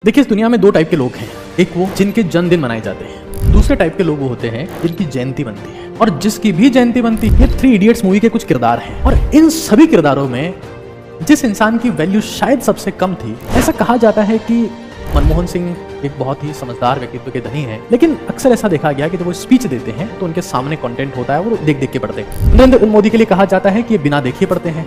देखिए, इस दुनिया में दो टाइप के लोग हैं। एक वो जिनके जन्मदिन मनाए जाते हैं, दूसरे टाइप के लोग वो होते हैं जिनकी जयंती बनती है। और जिसकी भी जयंती बनती है, थ्री इडियट्स मूवी के कुछ किरदार हैं और इन सभी किरदारों में जिस इंसान की वैल्यू शायद सबसे कम थी, ऐसा कहा जाता है कि मनमोहन सिंह एक बहुत ही समझदार व्यक्तित्व के धनी हैं, लेकिन अक्सर ऐसा देखा गया कि जब वो स्पीच देते हैं तो उनके सामने कंटेंट होता है, वो देख देख के पढ़ते हैं। नरेंद्र मोदी के लिए कहा जाता है कि ये बिना देखे पढ़ते हैं,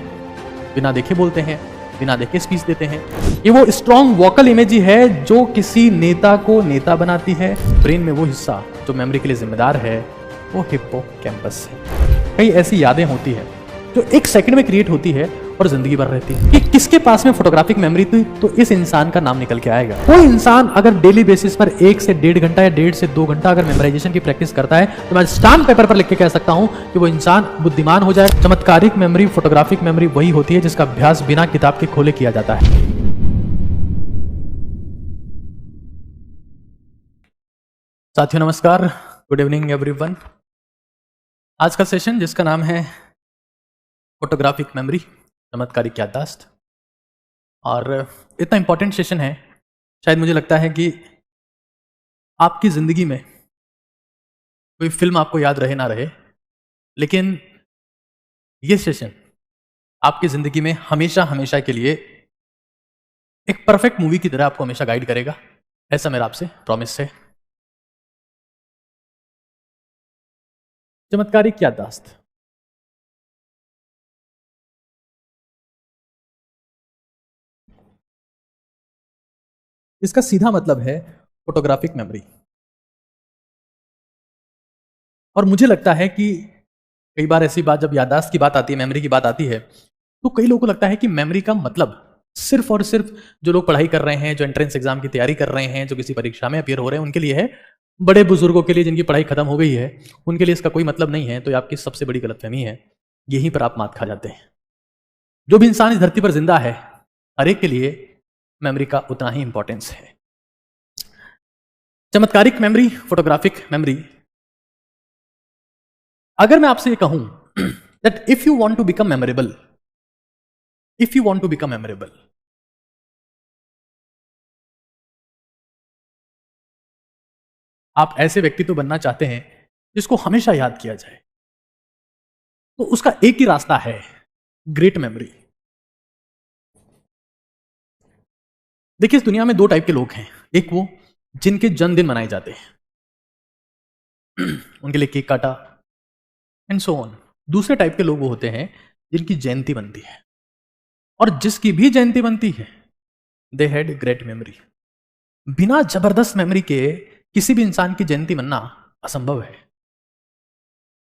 बिना देखे बोलते हैं, बिना देखे स्पीच देते हैं। ये वो स्ट्रॉन्ग वोकल इमेज है जो किसी नेता को नेता बनाती है। ब्रेन में वो हिस्सा जो मेमोरी के लिए जिम्मेदार है वो हिप्पोकैम्पस है। कई ऐसी यादें होती है जो एक सेकंड में क्रिएट होती है और जिंदगी भर रहती है। कि किसके पास में फोटोग्राफिक मेमोरी थी तो इस इंसान का नाम निकल के आएगा। कोई इंसान अगर डेली बेसिस पर 1 से 1.5 घंटा या 1.5 से 2 घंटा अगर मेमोराइजेशन की प्रैक्टिस करता है तो मैं स्टाम्प पेपर पर लिख के कह सकता हूं कि वो इंसान बुद्धिमान हो जाए। चमत्कारिक मेमोरी, फोटोग्राफिक मेमोरी वही होती है जिसका अभ्यास बिना किताब के खोले किया जाता है। साथियों नमस्कार, गुड इवनिंग एवरीवन। आज का सेशन जिसका नाम है फोटोग्राफिक मेमोरी, चमत्कारिक याददाश्त, और इतना इंपॉर्टेंट सेशन है, शायद मुझे लगता है कि आपकी ज़िंदगी में कोई फिल्म आपको याद रहे ना रहे, लेकिन ये सेशन आपकी ज़िंदगी में हमेशा हमेशा के लिए एक परफेक्ट मूवी की तरह आपको हमेशा गाइड करेगा, ऐसा मेरा आपसे प्रॉमिस है। चमत्कारिक याददाश्त। इसका सीधा मतलब है फोटोग्राफिक मेमोरी। और मुझे लगता है कि कई बार ऐसी बात, जब याददाश्त की बात आती है, मेमोरी की बात आती है, तो कई लोगों को लगता है कि मेमोरी का मतलब सिर्फ और सिर्फ जो लोग पढ़ाई कर रहे हैं, जो एंट्रेंस एग्जाम की तैयारी कर रहे हैं, जो किसी परीक्षा में अपीयर हो रहे हैं, उनके लिए है। बड़े बुजुर्गों के लिए जिनकी पढ़ाई खत्म हो गई है, उनके लिए इसका कोई मतलब नहीं है। तो ये आपकी सबसे बड़ी गलतफहमी है, यहीं पर आप मात खा जाते हैं। जो भी इंसान इस धरती पर जिंदा है, हर एक के लिए मेमोरी का उतना ही इंपॉर्टेंस है। चमत्कारिक मेमोरी, फोटोग्राफिक मेमोरी। अगर मैं आपसे ये कहूं that if you want to become memorable, if you want to become memorable, आप ऐसे व्यक्ति तो बनना चाहते हैं जिसको हमेशा याद किया जाए, तो उसका एक ही रास्ता है, ग्रेट मेमोरी। देखिए, इस दुनिया में दो टाइप के लोग हैं। एक वो जिनके जन्मदिन मनाए जाते हैं, उनके लिए केक काटा एंड सो ऑन। दूसरे टाइप के लोग वो होते हैं जिनकी जयंती बनती है, और जिसकी भी जयंती बनती है दे हैड ग्रेट मेमोरी। बिना जबरदस्त मेमोरी के किसी भी इंसान की जयंती मनना असंभव है।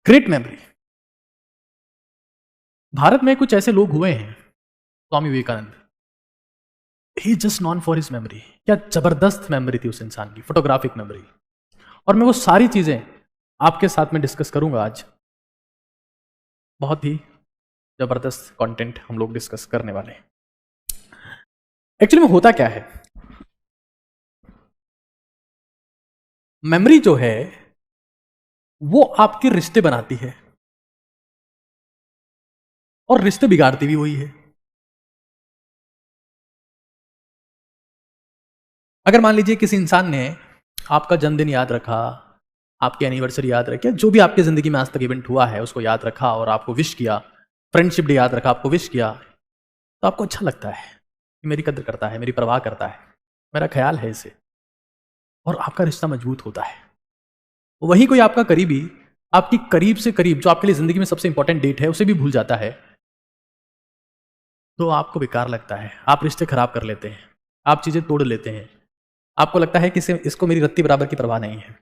Great memory. भारत में कुछ ऐसे लोग हुए हैं, Swami Vivekananda, he just known for his memory. क्या जबरदस्त मेमोरी थी उस इंसान की, फोटोग्राफिक मेमोरी। और मैं वो सारी चीजें आपके साथ में डिस्कस करूंगा आज। बहुत ही जबरदस्त कंटेंट हम लोग डिस्कस करने वाले हैं। एक्चुअली में होता क्या है, मेमोरी जो है वो आपके रिश्ते बनाती है और रिश्ते बिगाड़ती भी वही है। अगर मान लीजिए किसी इंसान ने आपका जन्मदिन याद रखा, आपकी एनिवर्सरी याद रखी, जो भी आपकी जिंदगी में आज तक इवेंट हुआ है उसको याद रखा और आपको विश किया, फ्रेंडशिप डे याद रखा, आपको विश किया, तो आपको अच्छा लगता है कि मेरी कद्र करता है, मेरी परवाह करता है, मेरा ख्याल है इसे, और आपका रिश्ता मजबूत होता है। वहीं कोई आपका करीबी आपकी करीब से करीब, जो आपके लिए जिंदगी में सबसे इंपॉर्टेंट डेट है, उसे भी भूल जाता है, तो आपको बेकार लगता है, आप रिश्ते खराब कर लेते हैं, आप चीजें तोड़ लेते हैं, आपको लगता है कि इसको मेरी रत्ती बराबर की परवाह नहीं है।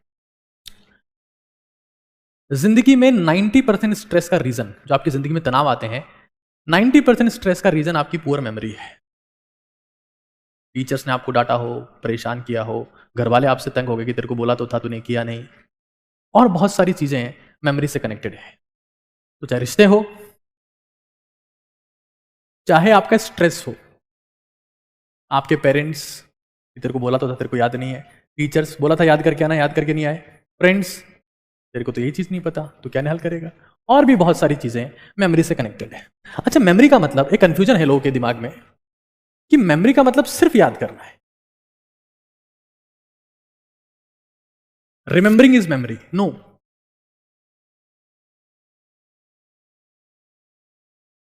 जिंदगी में 90% स्ट्रेस का रीजन, जो आपकी जिंदगी में तनाव आते हैं, 90% स्ट्रेस का रीजन आपकी पुअर मेमोरी है। टीचर्स ने आपको डांटा हो, परेशान किया हो, घर वाले आपसे तंग हो गए कि तेरे को बोला तो था तूने किया नहीं, और बहुत सारी चीजें मेमोरी से कनेक्टेड है। तो चाहे रिश्ते हो, चाहे आपका स्ट्रेस हो, आपके पेरेंट्स, तेरे को बोला तो था तेरे को याद नहीं है, टीचर्स बोला था याद करके आना, याद करके नहीं आए, फ्रेंड्स तेरे को तो यही चीज नहीं पता, तो क्या हल करेगा, और भी बहुत सारी चीजें मेमोरी से कनेक्टेड है। अच्छा, मेमोरी का मतलब, एक कंफ्यूजन है लोगों के दिमाग में कि मेमोरी का मतलब सिर्फ याद करना है। Remembering is memory? No.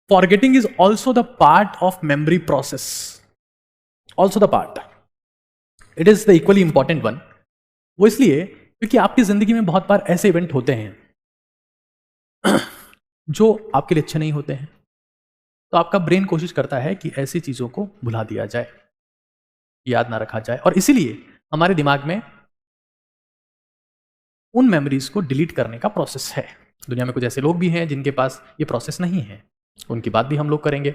Forgetting is also the part of memory process. Also the part. It is the equally important one. वो इसलिए क्योंकि आपकी जिंदगी में बहुत बार ऐसे इवेंट होते हैं जो आपके लिए अच्छे नहीं होते हैं, तो आपका ब्रेन कोशिश करता है कि ऐसी चीजों को भुला दिया जाए, याद ना रखा जाए, और इसीलिए हमारे दिमाग में उन मेमोरीज को डिलीट करने का प्रोसेस है. दुनिया में कुछ ऐसे लोग भी हैं जिनके पास ये प्रोसेस नहीं है, उनकी बात भी हम लोग करेंगे.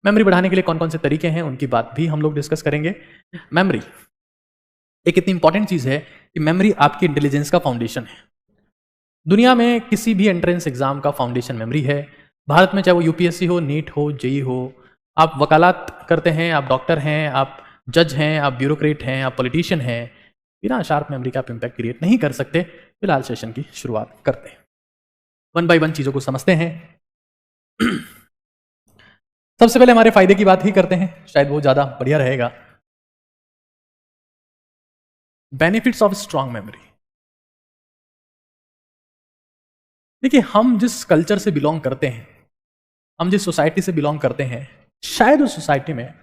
मेमोरी बढ़ाने के लिए कौन कौन से तरीके हैं उनकी बात भी हम लोग डिस्कस करेंगे. मेमोरी एक इतनी इंपॉर्टेंट चीज है कि मेमोरी आपकी इंटेलिजेंस का फाउंडेशन है. दुनिया में किसी भी एंट्रेंस एग्जाम का फाउंडेशन मेमोरी है. भारत में चाहे वो यूपीएससी हो, नीट हो, जेई हो, आप वकालत करते हैं, आप डॉक्टर हैं, आप जज हैं, आप ब्यूरोक्रेट हैं, आप पॉलिटिशियन हैं, बिना शार्प मेमोरी का आप इम्पैक्ट क्रिएट नहीं कर सकते. फिलहाल सेशन की शुरुआत करते हैं. वन बाय वन चीजों को समझते हैं. सबसे पहले हमारे फायदे की बात ही करते हैं, शायद वो ज्यादा बढ़िया रहेगा. Benefits of strong memory. देखिए, हम जिस कल्चर से बिलोंग करते हैं, हम जिस सोसाइटी से बिलोंग करते हैं, शायद उस सोसाइटी में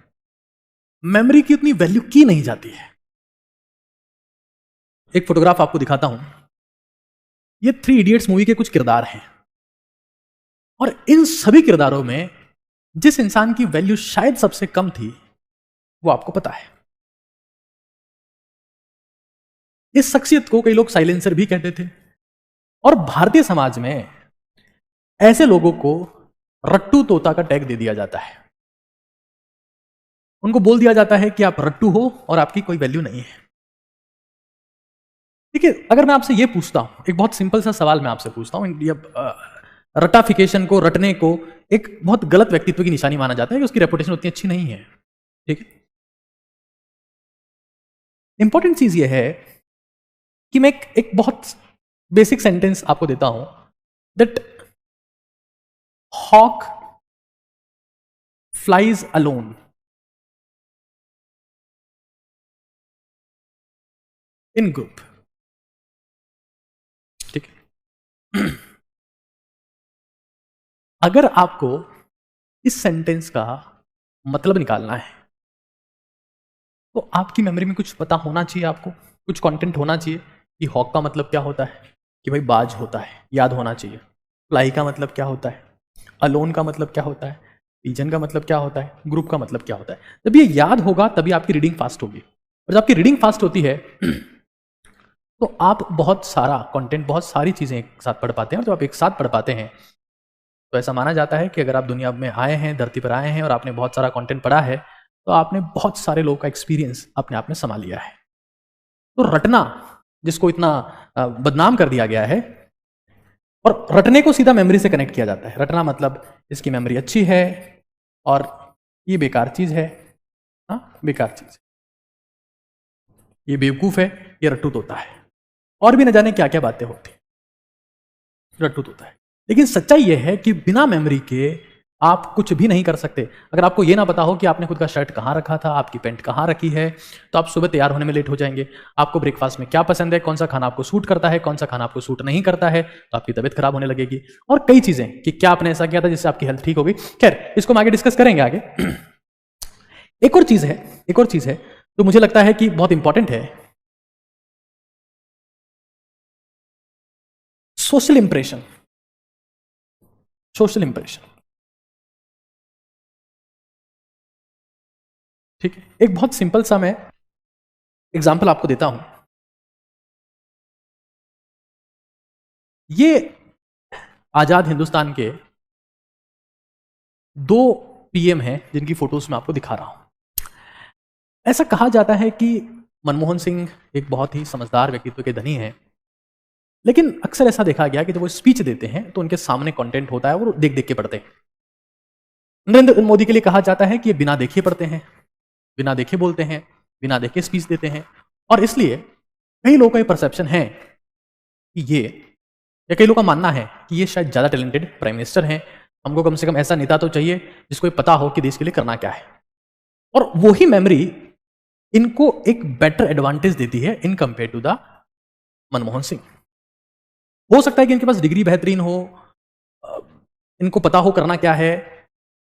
मेमोरी की उतनी वैल्यू की नहीं जाती है. एक फोटोग्राफ आपको दिखाता हूं. ये थ्री इडियट्स मूवी के कुछ किरदार हैं, और इन सभी किरदारों में जिस इंसान की वैल्यू शायद सबसे कम थी वो आपको पता है. इस शख्सियत को कई लोग साइलेंसर भी कहते थे, और भारतीय समाज में ऐसे लोगों को रट्टू तोता का टैग दे दिया जाता है. उनको बोल दिया जाता है कि आप रट्टू हो और आपकी कोई वैल्यू नहीं है. ठीक है, अगर मैं आपसे ये पूछता हूं, एक बहुत सिंपल सा सवाल मैं आपसे पूछता हूं. रटाफिकेशन को, रटने को एक बहुत गलत व्यक्तित्व की निशानी माना जाता है कि उसकी रेपुटेशन उतनी अच्छी नहीं है. ठीक है, इंपॉर्टेंट चीज ये है कि मैं एक बहुत बेसिक सेंटेंस आपको देता हूं, that hawk flies alone in group. ठीक है, अगर आपको इस सेंटेंस का मतलब निकालना है तो आपकी मेमोरी में कुछ पता होना चाहिए, आपको कुछ कंटेंट होना चाहिए कि हॉक का मतलब क्या होता है, कि भाई बाज होता है, याद होना चाहिए. फ्लाई का मतलब क्या होता है, अलोन का मतलब क्या होता है, पीजन का मतलब क्या होता है, ग्रुप का मतलब क्या होता है. जब ये याद होगा तभी आपकी रीडिंग फास्ट होगी, और जब आपकी रीडिंग फास्ट होती है तो आप बहुत सारा कंटेंट, बहुत सारी चीजें एक साथ पढ़ पाते हैं. और जब आप एक साथ पढ़ पाते हैं तो ऐसा माना जाता है कि अगर आप दुनिया में आए हैं, धरती पर आए हैं, और आपने बहुत सारा कंटेंट पढ़ा है, तो आपने बहुत सारे लोगों का एक्सपीरियंस अपने आप में समा लिया है. तो रटना, जिसको इतना बदनाम कर दिया गया है, और रटने को सीधा मेमोरी से कनेक्ट किया जाता है. रटना मतलब इसकी मेमोरी अच्छी है और ये बेकार चीज है. हाँ, बेकार चीज, ये बेवकूफ है, ये रट्टू तोता है, और भी न जाने क्या क्या बातें होती, रट्टू तोता है. लेकिन सच्चाई यह है कि बिना मेमोरी के आप कुछ भी नहीं कर सकते. अगर आपको यह ना पता हो कि आपने खुद का शर्ट कहाँ रखा था, आपकी पैंट कहाँ रखी है, तो आप सुबह तैयार होने में लेट हो जाएंगे. आपको ब्रेकफास्ट में क्या पसंद है, कौन सा खाना आपको सूट करता है, कौन सा खाना आपको सूट नहीं करता है, तो आपकी तबीयत खराब होने लगेगी. और कई चीजें कि क्या आपने ऐसा किया था जिससे आपकी हेल्थ ठीक होगी. खैर, इसको हम आगे डिस्कस करेंगे आगे. एक और चीज है तो मुझे लगता है कि बहुत इंपॉर्टेंट है, सोशल इंप्रेशन. सोशल इंप्रेशन, ठीक है. एक बहुत सिंपल सा मैं एग्जांपल आपको देता हूं. ये आजाद हिंदुस्तान के 2 पीएम हैं जिनकी फोटोज मैं आपको दिखा रहा हूं. ऐसा कहा जाता है कि मनमोहन सिंह एक बहुत ही समझदार व्यक्तित्व के धनी हैं, लेकिन अक्सर ऐसा देखा गया कि जब वो स्पीच देते हैं तो उनके सामने कंटेंट होता है, वो देख देख के पढ़ते हैं. नरेंद्र मोदी के लिए कहा जाता है कि ये बिना देखे पढ़ते हैं, बिना देखे बोलते हैं, बिना देखे स्पीच देते हैं. और इसलिए कई लोगों का ये परसेप्शन है कि ये, या कई लोगों का मानना है कि ये शायद ज्यादा टैलेंटेड प्राइम मिनिस्टर हैं. हमको कम से कम ऐसा नेता तो चाहिए जिसको ये पता हो कि देश के लिए करना क्या है. और वही मेमोरी इनको एक बेटर एडवांटेज देती है in compare to the Manmohan Singh. हो सकता है कि इनके पास डिग्री बेहतरीन हो, इनको पता हो करना क्या है,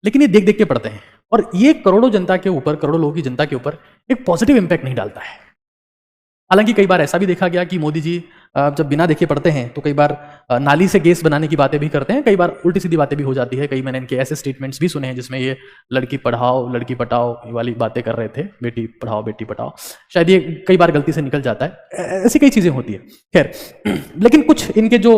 लेकिन ये देख देख के पढ़ते हैं और ये करोड़ों जनता के ऊपर, करोड़ों लोगों की जनता के ऊपर एक पॉजिटिव इंपैक्ट नहीं डालता है। हालांकि कई बार ऐसा भी देखा गया कि मोदी जी जब बिना देखे पढ़ते हैं तो कई बार नाली से गैस बनाने की बातें भी करते हैं, कई बार उल्टी सीधी बातें भी हो जाती है। कई मैंने इनके ऐसे स्टेटमेंट्स भी सुने हैं जिसमें ये लड़की पढ़ाओ लड़की पटाओ वाली बातें कर रहे थे, बेटी पढ़ाओ बेटी पटाओ, शायद ये कई बार गलती से निकल जाता है। ऐसी कई चीजें होती है। खैर, लेकिन कुछ इनके जो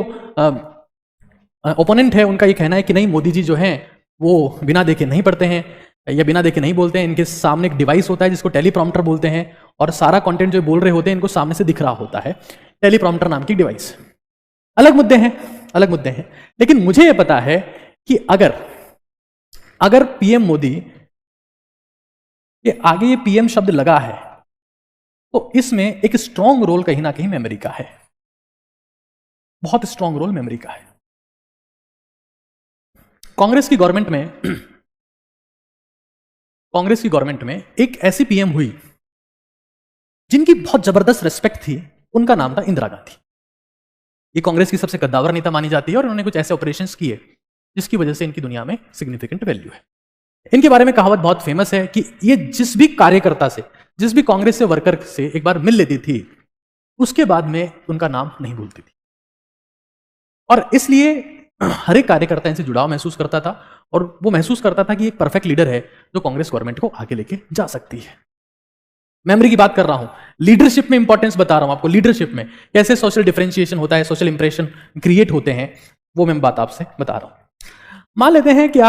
ओपोनेंट है उनका ये कहना है कि नहीं, मोदी जी जो हैं वो बिना देखे नहीं पढ़ते हैं या बिना देखे नहीं बोलते हैं। इनके सामने एक डिवाइस होता है जिसको टेलीप्रॉम्प्टर बोलते हैं और सारा कंटेंट जो बोल रहे होते हैं इनको सामने से दिख रहा होता है, टेलीप्रॉम्प्टर नाम की डिवाइस। अलग मुद्दे हैं, अलग मुद्दे हैं, लेकिन मुझे यह पता है कि अगर पीएम मोदी के आगे ये पीएम शब्द लगा है तो इसमें एक स्ट्रांग रोल कहीं ना कहीं मेमोरी का है, बहुत स्ट्रांग रोल मेमोरी का है। कांग्रेस की गवर्नमेंट में एक ऐसी पीएम हुई जिनकी बहुत जबरदस्त रिस्पेक्ट थी, उनका नाम था इंदिरा गांधी। ये कांग्रेस की सबसे कद्दावर नेता मानी जाती है और उन्होंने कुछ ऐसे ऑपरेशंस किए जिसकी वजह से इनकी दुनिया में सिग्निफिकेंट वैल्यू है। इनके बारे में कहावत बहुत फेमस है कि ये जिस भी कार्यकर्ता से, जिस भी कांग्रेस से वर्कर से एक बार मिल लेती थी उसके बाद में उनका नाम नहीं भूलती थी और इसलिए हर एक कार्यकर्ता इनसे जुड़ाव महसूस करता था और वो महसूस करता था कि एक परफेक्ट लीडर है जो कांग्रेस गवर्नमेंट को आगे लेके जा सकती है। मेमोरी की बात कर रहा हूं, लीडरशिप में इंपॉर्टेंस बता रहा हूं आपको। लीडरशिप में कैसे सोशल डिफरेंशिएशन होता है, सोशल इंप्रेशन क्रिएट होते हैं, वो मैं बात आपसे बता रहा हूं। मान लेते हैं कि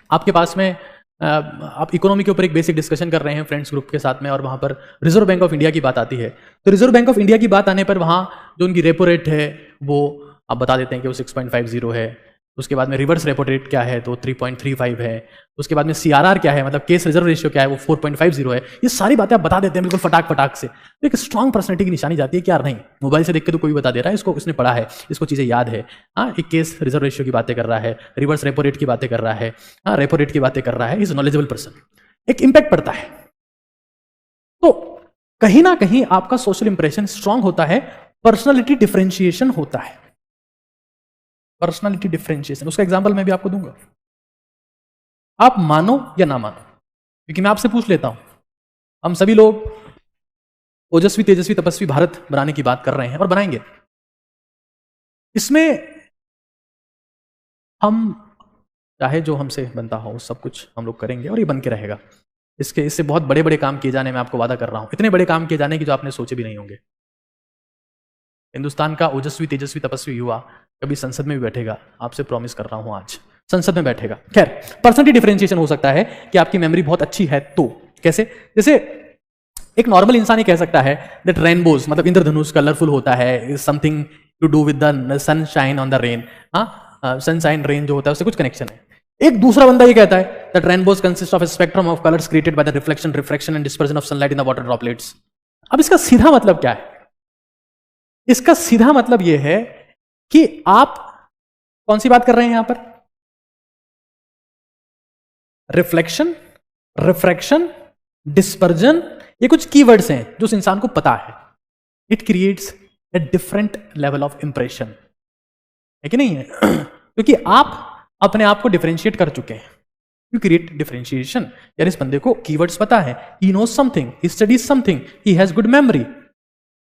आपके पास में आप इकोनॉमी के ऊपर एक बेसिक डिस्कशन कर रहे हैं फ्रेंड्स ग्रुप के साथ में और वहां पर रिजर्व बैंक ऑफ इंडिया की बात आती है। तो रिजर्व बैंक ऑफ इंडिया की बात आने पर वहां जो उनकी रेपो रेट है वो आप बता देते हैं कि वो 6.50 है। उसके बाद में रिवर्स रेपो रेट क्या है तो 3.35 है। उसके बाद में सीआरआर क्या है, मतलब केस रिजर्व रेशियो क्या है, वो 4.50 है। ये सारी बातें आप बता देते हैं बिल्कुल फटाक फटाक से। तो एक स्ट्रांग पर्सनैलिटी की निशानी जाती है कि यार नहीं, मोबाइल से देख के तो कोई बता दे रहा है, इसको इसने पढ़ा है, इसको चीजें याद है। हाँ, एक केस रिजर्व रेशियो की बातें कर रहा है, रिवर्स रेपो रेट की बातें कर रहा है, हाँ रेपो रेट की बातें कर रहा है, इज नॉलेजेबल पर्सन। एक इंपैक्ट पड़ता है। तो कहीं ना कहीं आपका सोशल इंप्रेशन स्ट्रांग होता है, पर्सनैलिटी डिफरेंशिएशन होता है। पर्सनालिटी डिफरेंशिएशन, उसका एग्जांपल मैं भी आपको दूंगा, आप मानो या ना मानो, क्योंकि मैं आपसे पूछ लेता हूं। हम सभी लोग ओजस्वी तेजस्वी तपस्वी भारत बनाने की बात कर रहे हैं और बनाएंगे। इसमें हम चाहे जो हमसे बनता हो सब कुछ हम लोग करेंगे और ये बन के रहेगा। इससे बहुत बड़े बड़े काम किए जाने में आपको वादा कर रहा हूं, इतने बड़े काम किए जाने की जो आपने सोचे भी नहीं होंगे। हिंदुस्तान का ओजस्वी तेजस्वी तपस्वी युवा कभी संसद में भी बैठेगा, आपसे प्रॉमिस कर रहा हूं, आज संसद में बैठेगा। खैर, पर्सनैलिटी डिफरेंशिएशन हो सकता है कि आपकी मेमोरी बहुत अच्छी है तो कैसे, जैसे एक नॉर्मल इंसान ही कह सकता है दैट रेनबोज, मतलब इंद्रधनुष कलरफुल होता है, is something to do with the sunshine on the rain. हाँ, सनशाइन रेन जो होता है उससे कुछ कनेक्शन है। एक दूसरा बंदा ये कहता है that rainbows consist of A spectrum of colours created by the reflection, refraction and dispersion of sunlight in the water droplets. अब इसका सीधा मतलब क्या है? इसका सीधा मतलब यह है कि आप कौन सी बात कर रहे हैं यहां पर? रिफ्लेक्शन, रिफ्रैक्शन, डिस्पर्जन, ये कुछ कीवर्ड्स हैं जो उस इंसान को पता है। It creates a different level of impression, है कि नहीं है? क्योंकि आप अपने आप को डिफरेंशिएट कर चुके हैं। यू क्रिएट डिफरेंशिएशन, यार इस बंदे को कीवर्ड्स पता है, he knows something, he studies something, he has good memory.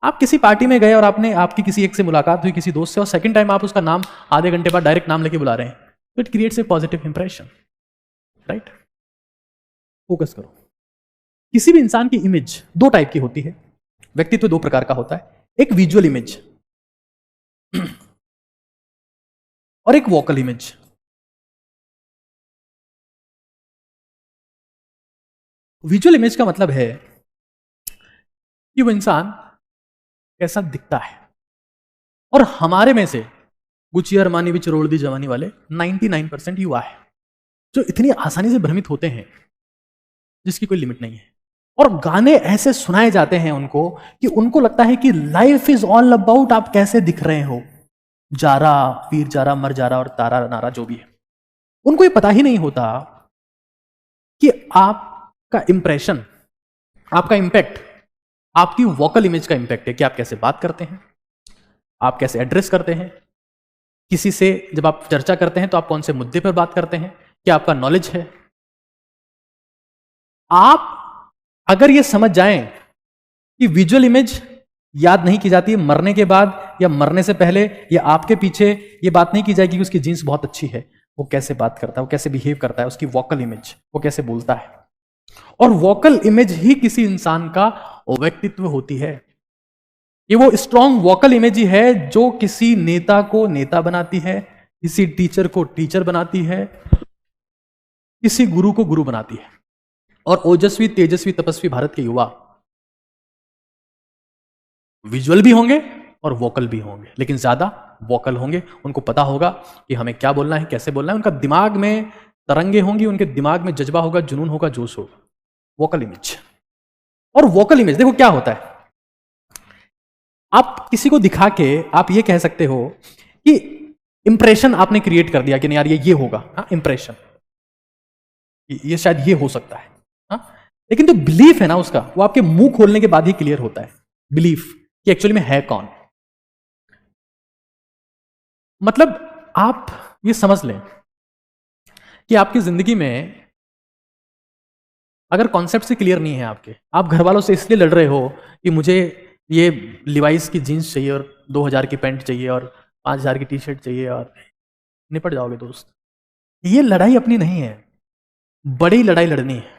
आप किसी पार्टी में गए और आपकी किसी एक से मुलाकात हुई, किसी दोस्त से, और सेकंड टाइम आप उसका नाम आधे घंटे बाद डायरेक्ट नाम लेके बुला रहे हैं, तो it creates a positive impression, right? Focus करो। किसी भी इंसान की इमेज दो टाइप की होती है, व्यक्तित्व दो प्रकार का होता है, एक विजुअल इमेज और एक वोकल इमेज। विजुअल इमेज का मतलब है कि वो इंसान कैसा दिखता है, और हमारे में से गुची अरमानी विच रोल दी जवानी वाले 99% युवा है जो इतनी आसानी से भ्रमित होते हैं जिसकी कोई लिमिट नहीं है। और गाने ऐसे सुनाए जाते हैं उनको कि उनको लगता है कि लाइफ इज ऑल अबाउट आप कैसे दिख रहे हो, जारा, वीर जारा, मर जारा और तारा नारा जो भी है। उनको ये पता ही नहीं होता कि आपका इंप्रेशन, आपका इंपैक्ट आपकी वोकल इमेज का इंपैक्ट है कि आप कैसे बात करते हैं, आप कैसे एड्रेस करते हैं किसी से, जब आप चर्चा करते हैं तो आप कौन से मुद्दे पर बात करते हैं, क्या आपका नॉलेज है। आप अगर ये समझ जाएं कि विजुअल इमेज याद नहीं की जाती है मरने के बाद या मरने से पहले, या आपके पीछे ये बात नहीं की जाएगी कि उसकी जीन्स बहुत अच्छी है, वो कैसे बात करता है, वो कैसे बिहेव करता है, उसकी वोकल इमेज, वो कैसे बोलता है। और वोकल इमेज ही किसी इंसान का व्यक्तित्व होती है। ये वो स्ट्रॉन्ग वोकल इमेज ही है जो किसी नेता को नेता बनाती है, किसी टीचर को टीचर बनाती है, किसी गुरु को गुरु बनाती है। और ओजस्वी तेजस्वी तपस्वी भारत के युवा विजुअल भी होंगे और वोकल भी होंगे, लेकिन ज्यादा वोकल होंगे। उनको पता होगा कि हमें क्या बोलना है, कैसे बोलना है। उनका दिमाग में तरंगे होंगी, उनके दिमाग में जज्बा होगा, जुनून होगा, जोश होगा। Vocal image. और वोकल इमेज देखो क्या होता है, आप किसी को दिखा के आप ये कह सकते हो कि इंप्रेशन आपने क्रिएट कर दिया कि नहीं यार ये होगा, हाँ इंप्रेशन, ये शायद ये हो सकता है, हाँ। लेकिन जो बिलीफ है ना उसका, वो आपके मुंह खोलने के बाद ही क्लियर होता है। बिलीफ कि एक्चुअली में है कौन। मतलब आप ये समझ लें कि आपकी जिंदगी में अगर कॉन्सेप्ट से क्लियर नहीं है आपके, आप घर वालों से इसलिए लड़ रहे हो कि मुझे ये लिवाइस की जीन्स चाहिए और 2000 की पैंट चाहिए और 5000 की टी शर्ट चाहिए, और निपट जाओगे दोस्त। ये लड़ाई अपनी नहीं है, बड़ी लड़ाई लड़नी है।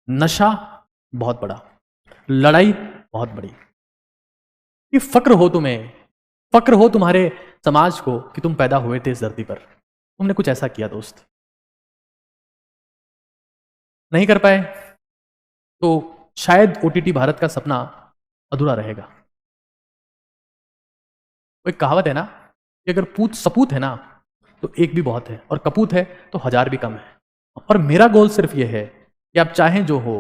नशा बहुत बड़ा, लड़ाई बहुत बड़ी। ये फक्र हो तुम्हें, फक्र हो तुम्हारे समाज को कि तुम पैदा हुए थे इस धरती पर, तुमने कुछ ऐसा किया दोस्त। नहीं कर पाए तो शायद ओटीटी भारत का सपना अधूरा रहेगा। एक कहावत है ना कि अगर पूत सपूत है ना तो एक भी बहुत है, और कपूत है तो 1000 भी कम है। और मेरा गोल सिर्फ यह है कि आप चाहें जो हो,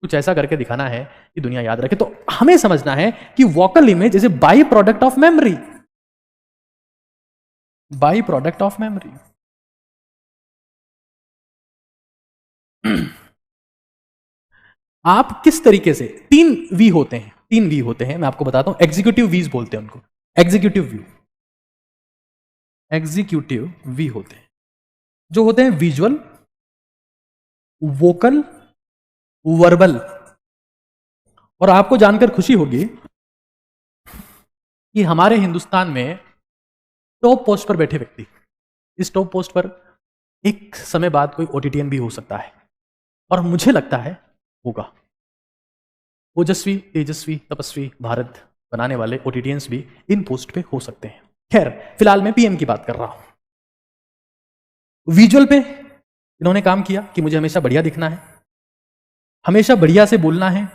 कुछ ऐसा करके दिखाना है कि दुनिया याद रखे। तो हमें समझना है कि vocal image is a by product of memory, by product of memory. आप किस तरीके से, 3 वी होते हैं, 3 वी होते हैं, मैं आपको बताता हूं। एग्जीक्यूटिव वीज बोलते हैं उनको, एग्जीक्यूटिव व्यू, एग्जीक्यूटिव वी होते हैं, जो होते हैं विजुअल, वोकल, वर्बल। और आपको जानकर खुशी होगी कि हमारे हिंदुस्तान में टॉप पोस्ट पर बैठे व्यक्ति, इस टॉप पोस्ट पर एक समय बाद कोई ओटीटीएन भी हो सकता है, और मुझे लगता है होगा। ओजस्वी तेजस्वी तपस्वी भारत बनाने वाले ओटीटीएंस भी इन पोस्ट पे हो सकते हैं। खैर फिलहाल मैं पीएम की बात कर रहा हूं। विजुअल पे इन्होंने काम किया कि मुझे हमेशा बढ़िया दिखना है, हमेशा बढ़िया से बोलना है,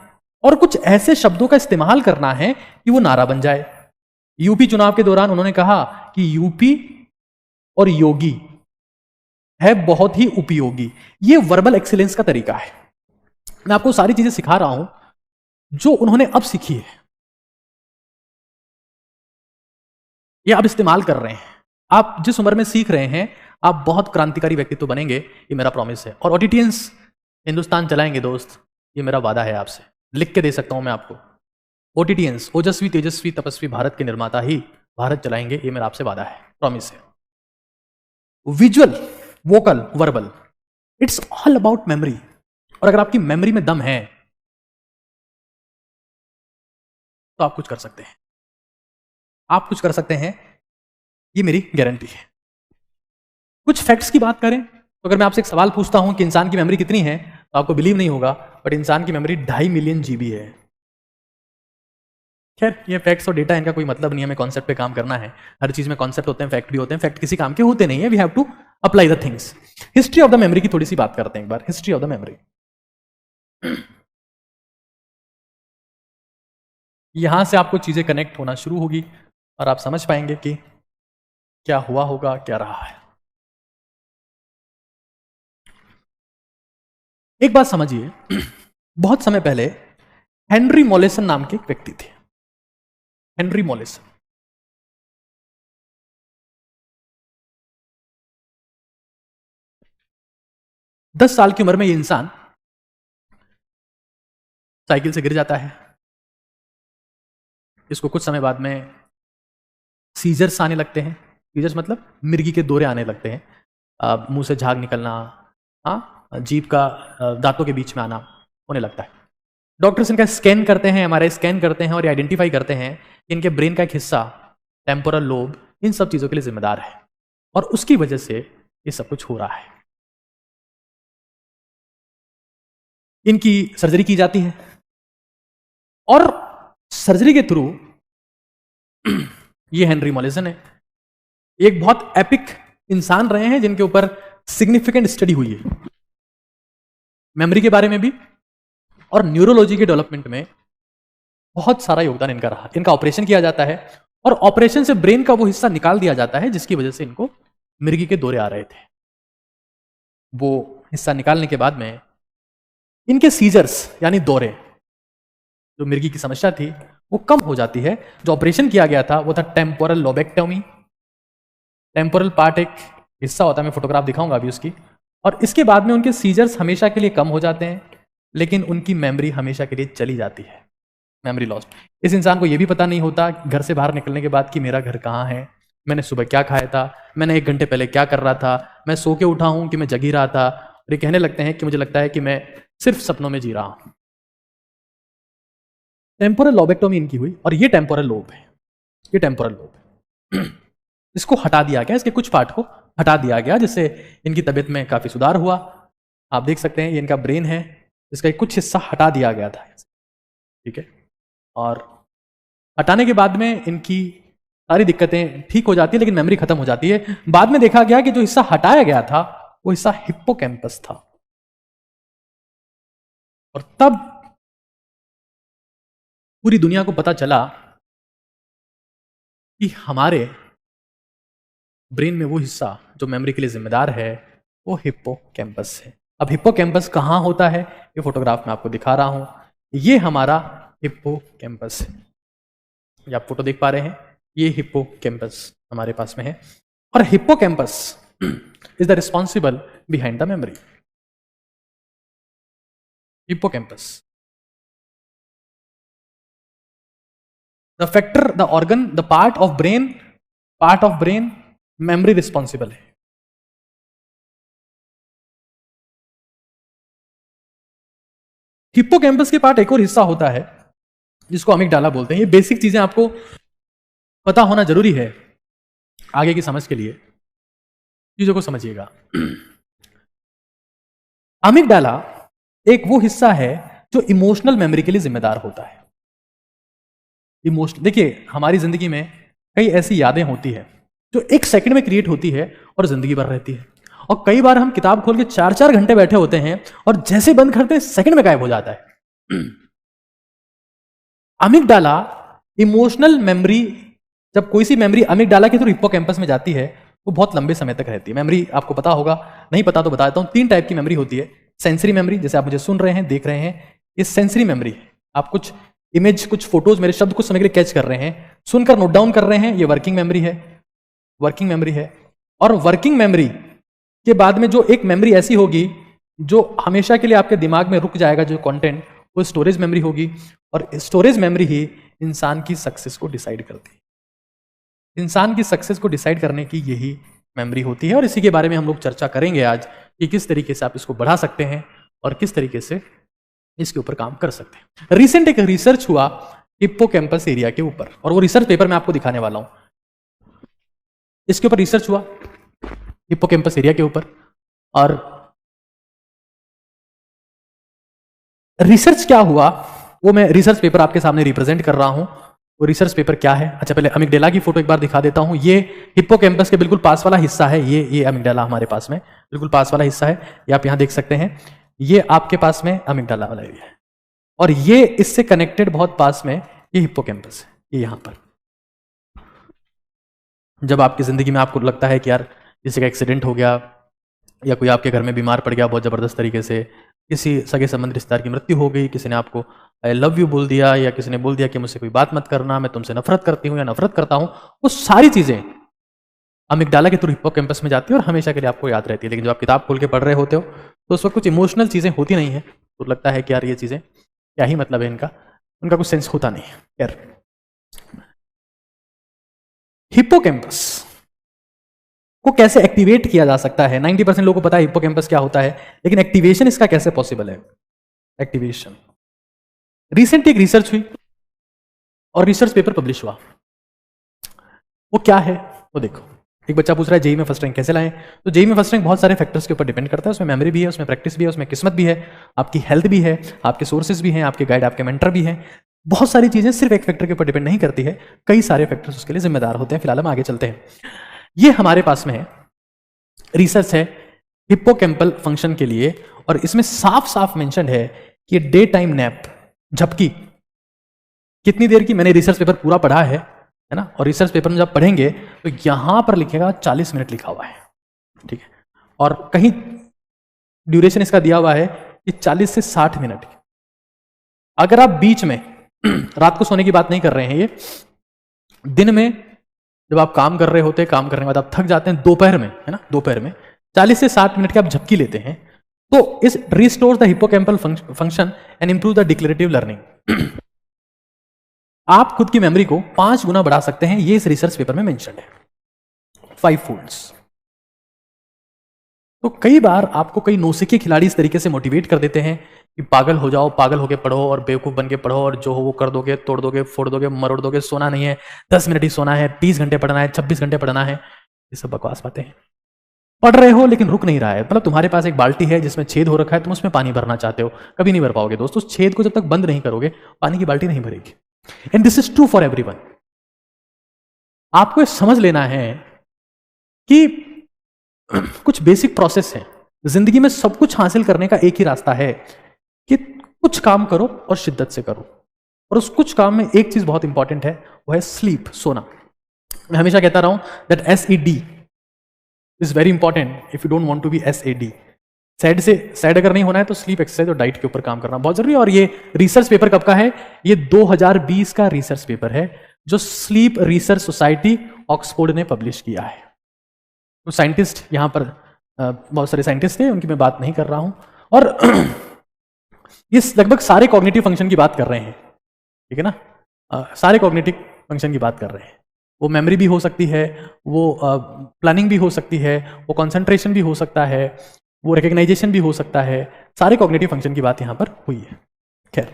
और कुछ ऐसे शब्दों का इस्तेमाल करना है कि वो नारा बन जाए। यूपी चुनाव के दौरान उन्होंने कहा कि यूपी और योगी है बहुत ही उपयोगी। ये वर्बल एक्सीलेंस का तरीका है। मैं आपको सारी चीजें सिखा रहा हूं जो उन्होंने अब सीखी है, ये अब इस्तेमाल कर रहे हैं। आप जिस उम्र में सीख रहे हैं, आप बहुत क्रांतिकारी व्यक्तित्व बनेंगे, ये मेरा प्रॉमिस है। और ओटीटीएंस हिंदुस्तान चलाएंगे दोस्त, ये मेरा वादा है आपसे, लिख के दे सकता हूं मैं आपको। ओटीटीएंस, ओजस्वी तेजस्वी तपस्वी भारत के निर्माता ही भारत चलाएंगे, ये मेरा आपसे वादा है, प्रॉमिस है। Visual, vocal, verbal, it's all about memory. और अगर आपकी मेमोरी में दम है तो आप कुछ कर सकते हैं, आप कुछ कर सकते हैं, ये मेरी गारंटी है। कुछ फैक्ट्स की बात करें तो अगर मैं आपसे एक सवाल पूछता हूं कि इंसान की मेमोरी कितनी है, तो आपको बिलीव नहीं होगा, बट इंसान की मेमोरी 2.5 मिलियन जीबी है। खैर ये फैक्ट्स और डेटा, इनका कोई मतलब नहीं है, हमें कॉन्सेप्ट पे काम करना है। हर चीज में कॉन्सेप्ट होते हैं, फैक्ट भी होते हैं। फैक्ट किसी काम के होते नहीं है, we have to apply the things. History of the memory की थोड़ी सी बात करते हैं एक बार। हिस्ट्री ऑफ द मेमोरी, यहां से आपको चीजें कनेक्ट होना शुरू होगी और आप समझ पाएंगे कि क्या हुआ होगा, क्या रहा है। एक बात समझिए, बहुत समय पहले हेनरी मोलेसन नाम के एक व्यक्ति थे। हेनरी मोलेसन, दस साल की उम्र में ये इंसान साइकिल से गिर जाता है, इसको कुछ समय बाद में सीजर्स आने लगते हैं। सीजर्स मतलब मिर्गी के दौरे आने लगते हैं, मुंह से झाग निकलना, हाँ, जीभ का दांतों के बीच में आना होने लगता है। डॉक्टर्स इनका स्कैन करते हैं, हमारे स्कैन करते हैं और आइडेंटिफाई करते हैं कि इनके ब्रेन का एक हिस्सा, टेम्पोरल लोब, इन सब चीज़ों के लिए जिम्मेदार है और उसकी वजह से ये सब कुछ हो रहा है। इनकी सर्जरी की जाती है और सर्जरी के थ्रू ये हेनरी मॉलिसन है, एक बहुत एपिक इंसान रहे हैं जिनके ऊपर सिग्निफिकेंट स्टडी हुई है, मेमोरी के बारे में भी और न्यूरोलॉजी के डेवलपमेंट में बहुत सारा योगदान इनका रहा। इनका ऑपरेशन किया जाता है और ऑपरेशन से ब्रेन का वो हिस्सा निकाल दिया जाता है जिसकी वजह से इनको मिर्गी के दौरे आ रहे थे। वो हिस्सा निकालने के बाद में इनके सीजर्स यानी दौरे, जो मिर्गी की समस्या थी वो कम हो जाती है। जो ऑपरेशन किया गया था वो था टेम्पोरल लोबेक्टोमी। टेम्पोरल पार्ट एक हिस्सा होता है, मैं फोटोग्राफ दिखाऊंगा अभी उसकी। और इसके बाद में उनके सीजर्स हमेशा के लिए कम हो जाते हैं, लेकिन उनकी मेमोरी हमेशा के लिए चली जाती है, मेमोरी लॉस। इस इंसान को यह भी पता नहीं होता घर से बाहर निकलने के बाद कि मेरा घर कहाँ है, मैंने सुबह क्या खाया था, मैंने 1 घंटे पहले क्या कर रहा था, मैं सो के उठा हूं कि मैं जग ही रहा था। और ये कहने लगते हैं कि मुझे लगता है कि मैं सिर्फ सपनों में जी रहा हूं। टेम्पोरल लोबेक्टोमी इनकी हुई और ये टेम्पोरल लोब है, ये टेम्पोरल लोब है। इसको हटा दिया गया, इसके कुछ पार्ट को हटा दिया गया जिससे इनकी तबीयत में काफी सुधार हुआ। आप देख सकते हैं ये इनका ब्रेन है, इसका कुछ हिस्सा हटा दिया गया था, ठीक है। और हटाने के बाद में इनकी सारी दिक्कतें ठीक हो जाती है, लेकिन मेमोरी खत्म हो जाती है। बाद में देखा गया कि जो हिस्सा हटाया गया था वो हिस्सा हिप्पोकैम्पस था। और तब पूरी दुनिया को पता चला कि हमारे ब्रेन में वो हिस्सा जो मेमोरी के लिए जिम्मेदार है वो हिप्पोकैम्पस है। अब हिप्पोकैम्पस कहाँ होता है, ये फोटोग्राफ में आपको दिखा रहा हूं। ये हमारा हिप्पोकैम्पस है, ये आप फोटो देख पा रहे हैं, ये हिप्पोकैम्पस हमारे पास में है। और hippocampus is the responsible behind the memory. Hippocampus the factor, the organ, the part of brain memory responsible है। हिप्पोकैम्पस के पार्ट एक और हिस्सा होता है जिसको अमिगडाला बोलते हैं। ये बेसिक चीजें आपको पता होना जरूरी है आगे की समझ के लिए, चीजों को समझिएगा। अमिगडाला एक वो हिस्सा है जो इमोशनल मेमोरी के लिए जिम्मेदार होता है। इमोशनल, देखिए हमारी जिंदगी में कई ऐसी यादें होती है जो 1 सेकंड में क्रिएट होती है और जिंदगी भर रहती है। और कई बार हम किताब खोल के 4-4 घंटे बैठे होते हैं और जैसे बंद करते हैं सेकंड में गायब हो जाता है। अमिगडाला इमोशनल मेमोरी, जब कोई सी मेमोरी अमिगडाला के थ्रू हिप्पोकैम्पस में जाती है वो बहुत लंबे समय तक रहती है। मेमोरी आपको पता होगा, नहीं पता तो बता देता हूं। 3 टाइप की मेमोरी होती है। सेंसरी मेमोरी, जैसे आप मुझे सुन रहे हैं, देख रहे हैं, ये सेंसरी मेमोरी है। आप कुछ इमेज, कुछ फोटोज, मेरे शब्द कुछ समय के लिए कैच कर रहे हैं, सुनकर नोट डाउन कर रहे हैं, ये वर्किंग मेमोरी है, वर्किंग मेमोरी है। और वर्किंग मेमोरी के बाद में जो एक मेमोरी ऐसी होगी जो हमेशा के लिए आपके दिमाग में रुक जाएगा, जो कंटेंट, वो स्टोरेज मेमोरी होगी। और स्टोरेज मेमोरी ही इंसान की सक्सेस को डिसाइड करती है। इंसान की सक्सेस को डिसाइड करने की यही मेमोरी होती है और इसी के बारे में हम लोग चर्चा करेंगे आज कि किस तरीके से आप इसको बढ़ा सकते हैं और किस तरीके से इसके ऊपर काम कर सकते हैं। रिसेंट एक रिसर्च हुआ हिप्पोकैम्पस एरिया के ऊपर और वो रिसर्च पेपर मैं आपको दिखाने वाला हूं। इसके ऊपर रिसर्च हुआ हिप्पोकैम्पस एरिया के ऊपर। और रिसर्च क्या हुआ वो मैं रिसर्च पेपर आपके सामने रिप्रेजेंट कर रहा हूं। वो रिसर्च पेपर क्या है, अच्छा पहले अमिगडाला की फोटो एक बार दिखा देता हूं। ये हिप्पोकैम्पस के बिल्कुल पास वाला हिस्सा है, ये अमिगडाला हमारे पास में बिल्कुल पास वाला हिस्सा है, ये आप यहां देख सकते हैं। ये आपके पास में अमिगडाला वाला एरिया है और ये इससे कनेक्टेड बहुत पास में ये हिप्पोकैम्पस है, ये यहां पर। जब आपकी जिंदगी में आपको लगता है कि यार किसी का एक्सीडेंट हो गया या कोई आपके घर में बीमार पड़ गया बहुत जबरदस्त तरीके से, किसी सगे संबंध रिश्तेदार की मृत्यु हो गई, किसी ने आपको आई लव यू बोल दिया या किसी ने बोल दिया कि मुझसे कोई बात मत करना, मैं तुमसे नफरत करती हूं या नफरत करता हूं, वो सारी चीजें अमिगडाला के थ्रू हिप्पोकैम्पस में जाती है और हमेशा के लिए आपको याद रहती है। लेकिन जब आप किताब खोल के पढ़ रहे होते हो तो उस वक्त कुछ इमोशनल चीजें होती नहीं है, तो लगता है कि यार ये चीजें क्या ही मतलब है इनका, उनका कुछ सेंस होता नहीं है। यार हिप्पोकैम्पस को कैसे एक्टिवेट किया जा सकता है? 90% लोगों को पता है हिप्पोकैम्पस क्या होता है, लेकिन एक्टिवेशन इसका कैसे पॉसिबल है? एक्टिवेशन, रिसेंट एक रिसर्च हुई और रिसर्च पेपर पब्लिश हुआ। वो क्या है वो देखो। एक बच्चा पूछ रहा है जेईई में फर्स्ट रैंक कैसे लाएं? तो जेईई में फर्स्ट रैंक बहुत सारे फैक्टर्स के ऊपर डिपेंड करता है। उसमें मेमोरी भी है, उसमें प्रैक्टिस भी है, उसमें किस्मत भी है, आपकी हेल्थ भी है, आपके सोर्सेज भी हैं, आपके गाइड, आपके मेंटर भी हैं। बहुत सारी चीजें सिर्फ एक फैक्टर के ऊपर डिपेंड नहीं करती है, कई सारे फैक्टर्स उसके लिए जिम्मेदार होते हैं। फिलहाल हम आगे चलते हैं। ये हमारे पास में है, रिसर्च है हिप्पोकैम्पल फंक्शन के लिए, और इसमें साफ साफ मेंशन है कि डे टाइम नैप, झपकी कितनी देर की, मैंने रिसर्च पेपर पूरा पढ़ा है ना, और रिसर्च पेपर में जब पढ़ेंगे तो यहां पर लिखेगा 40 मिनट लिखा हुआ है, ठीक है, और कहीं ड्यूरेशन इसका दिया हुआ है कि 40 से 60 मिनट। अगर आप बीच में रात को सोने की बात नहीं कर रहे हैं, ये दिन में जब आप काम कर रहे होते हैं, काम करने के बाद आप थक जाते हैं, दोपहर में, है ना, दोपहर में 40 से 60 मिनट की आप झपकी लेते हैं, तो इस restore the hippocampal function and improve the declarative learning. आप खुद की मेमोरी को 5 गुना बढ़ा सकते हैं, ये इस रिसर्च पेपर में मेंशन है, 5 folds। तो कई बार आपको कई नौसिखिए खिलाड़ी इस तरीके से मोटिवेट कर देते हैं कि पागल हो जाओ, पागल होके पढ़ो और बेवकूफ बन के पढ़ो, और जो हो वो कर दोगे, तोड़ दोगे, फोड़ दोगे, मरोड़ दोगे, सोना नहीं है, 10 मिनट ही सोना है, 30 घंटे पढ़ना है, 26 घंटे पढ़ना है। ये सब बकवास बातें हैं। पढ़ रहे हो लेकिन रुक नहीं रहा है, मतलब तुम्हारे पास एक बाल्टी है जिसमें छेद हो रखा है, तुम उसमें पानी भरना चाहते हो, कभी नहीं भर पाओगे दोस्तों। उस छेद को जब तक बंद नहीं करोगे, पानी की बाल्टी नहीं भरेगी। And this is true for everyone. आपको ये समझ लेना है कि कुछ बेसिक प्रोसेस है जिंदगी में। सब कुछ हासिल करने का एक ही रास्ता है कि कुछ काम करो और शिद्दत से करो, और उस कुछ काम में एक चीज बहुत इंपॉर्टेंट है, वो है स्लीप, सोना। मैं हमेशा कहता रहा हूं that SED is very important if you don't want to be SAD। Sad से सैड अगर नहीं होना है तो स्लीप, एक्सरसाइज और डाइट के ऊपर काम करना बहुत जरूरी है। और ये रिसर्च पेपर कब का है? ये 2020 का रिसर्च पेपर है, जो स्लीप रिसर्च सोसाइटी ऑक्सफोर्ड ने पब्लिश किया है। तो साइंटिस्ट यहां पर बहुत सारे साइंटिस्ट थे, उनकी मैं बात नहीं कर रहा हूं, और ये लगभग सारे कॉग्निटिव फंक्शन की बात कर रहे हैं, ठीक है ना, सारे कॉग्निटिव फंक्शन की बात कर रहे हैं। वो मेमोरी भी हो सकती है, वो प्लानिंग भी हो सकती है, वो कंसंट्रेशन भी हो सकता है, वो रिकग्नाइजेशन भी हो सकता है। सारे कॉग्निटिव फंक्शन की बात यहां पर हुई है। खैर,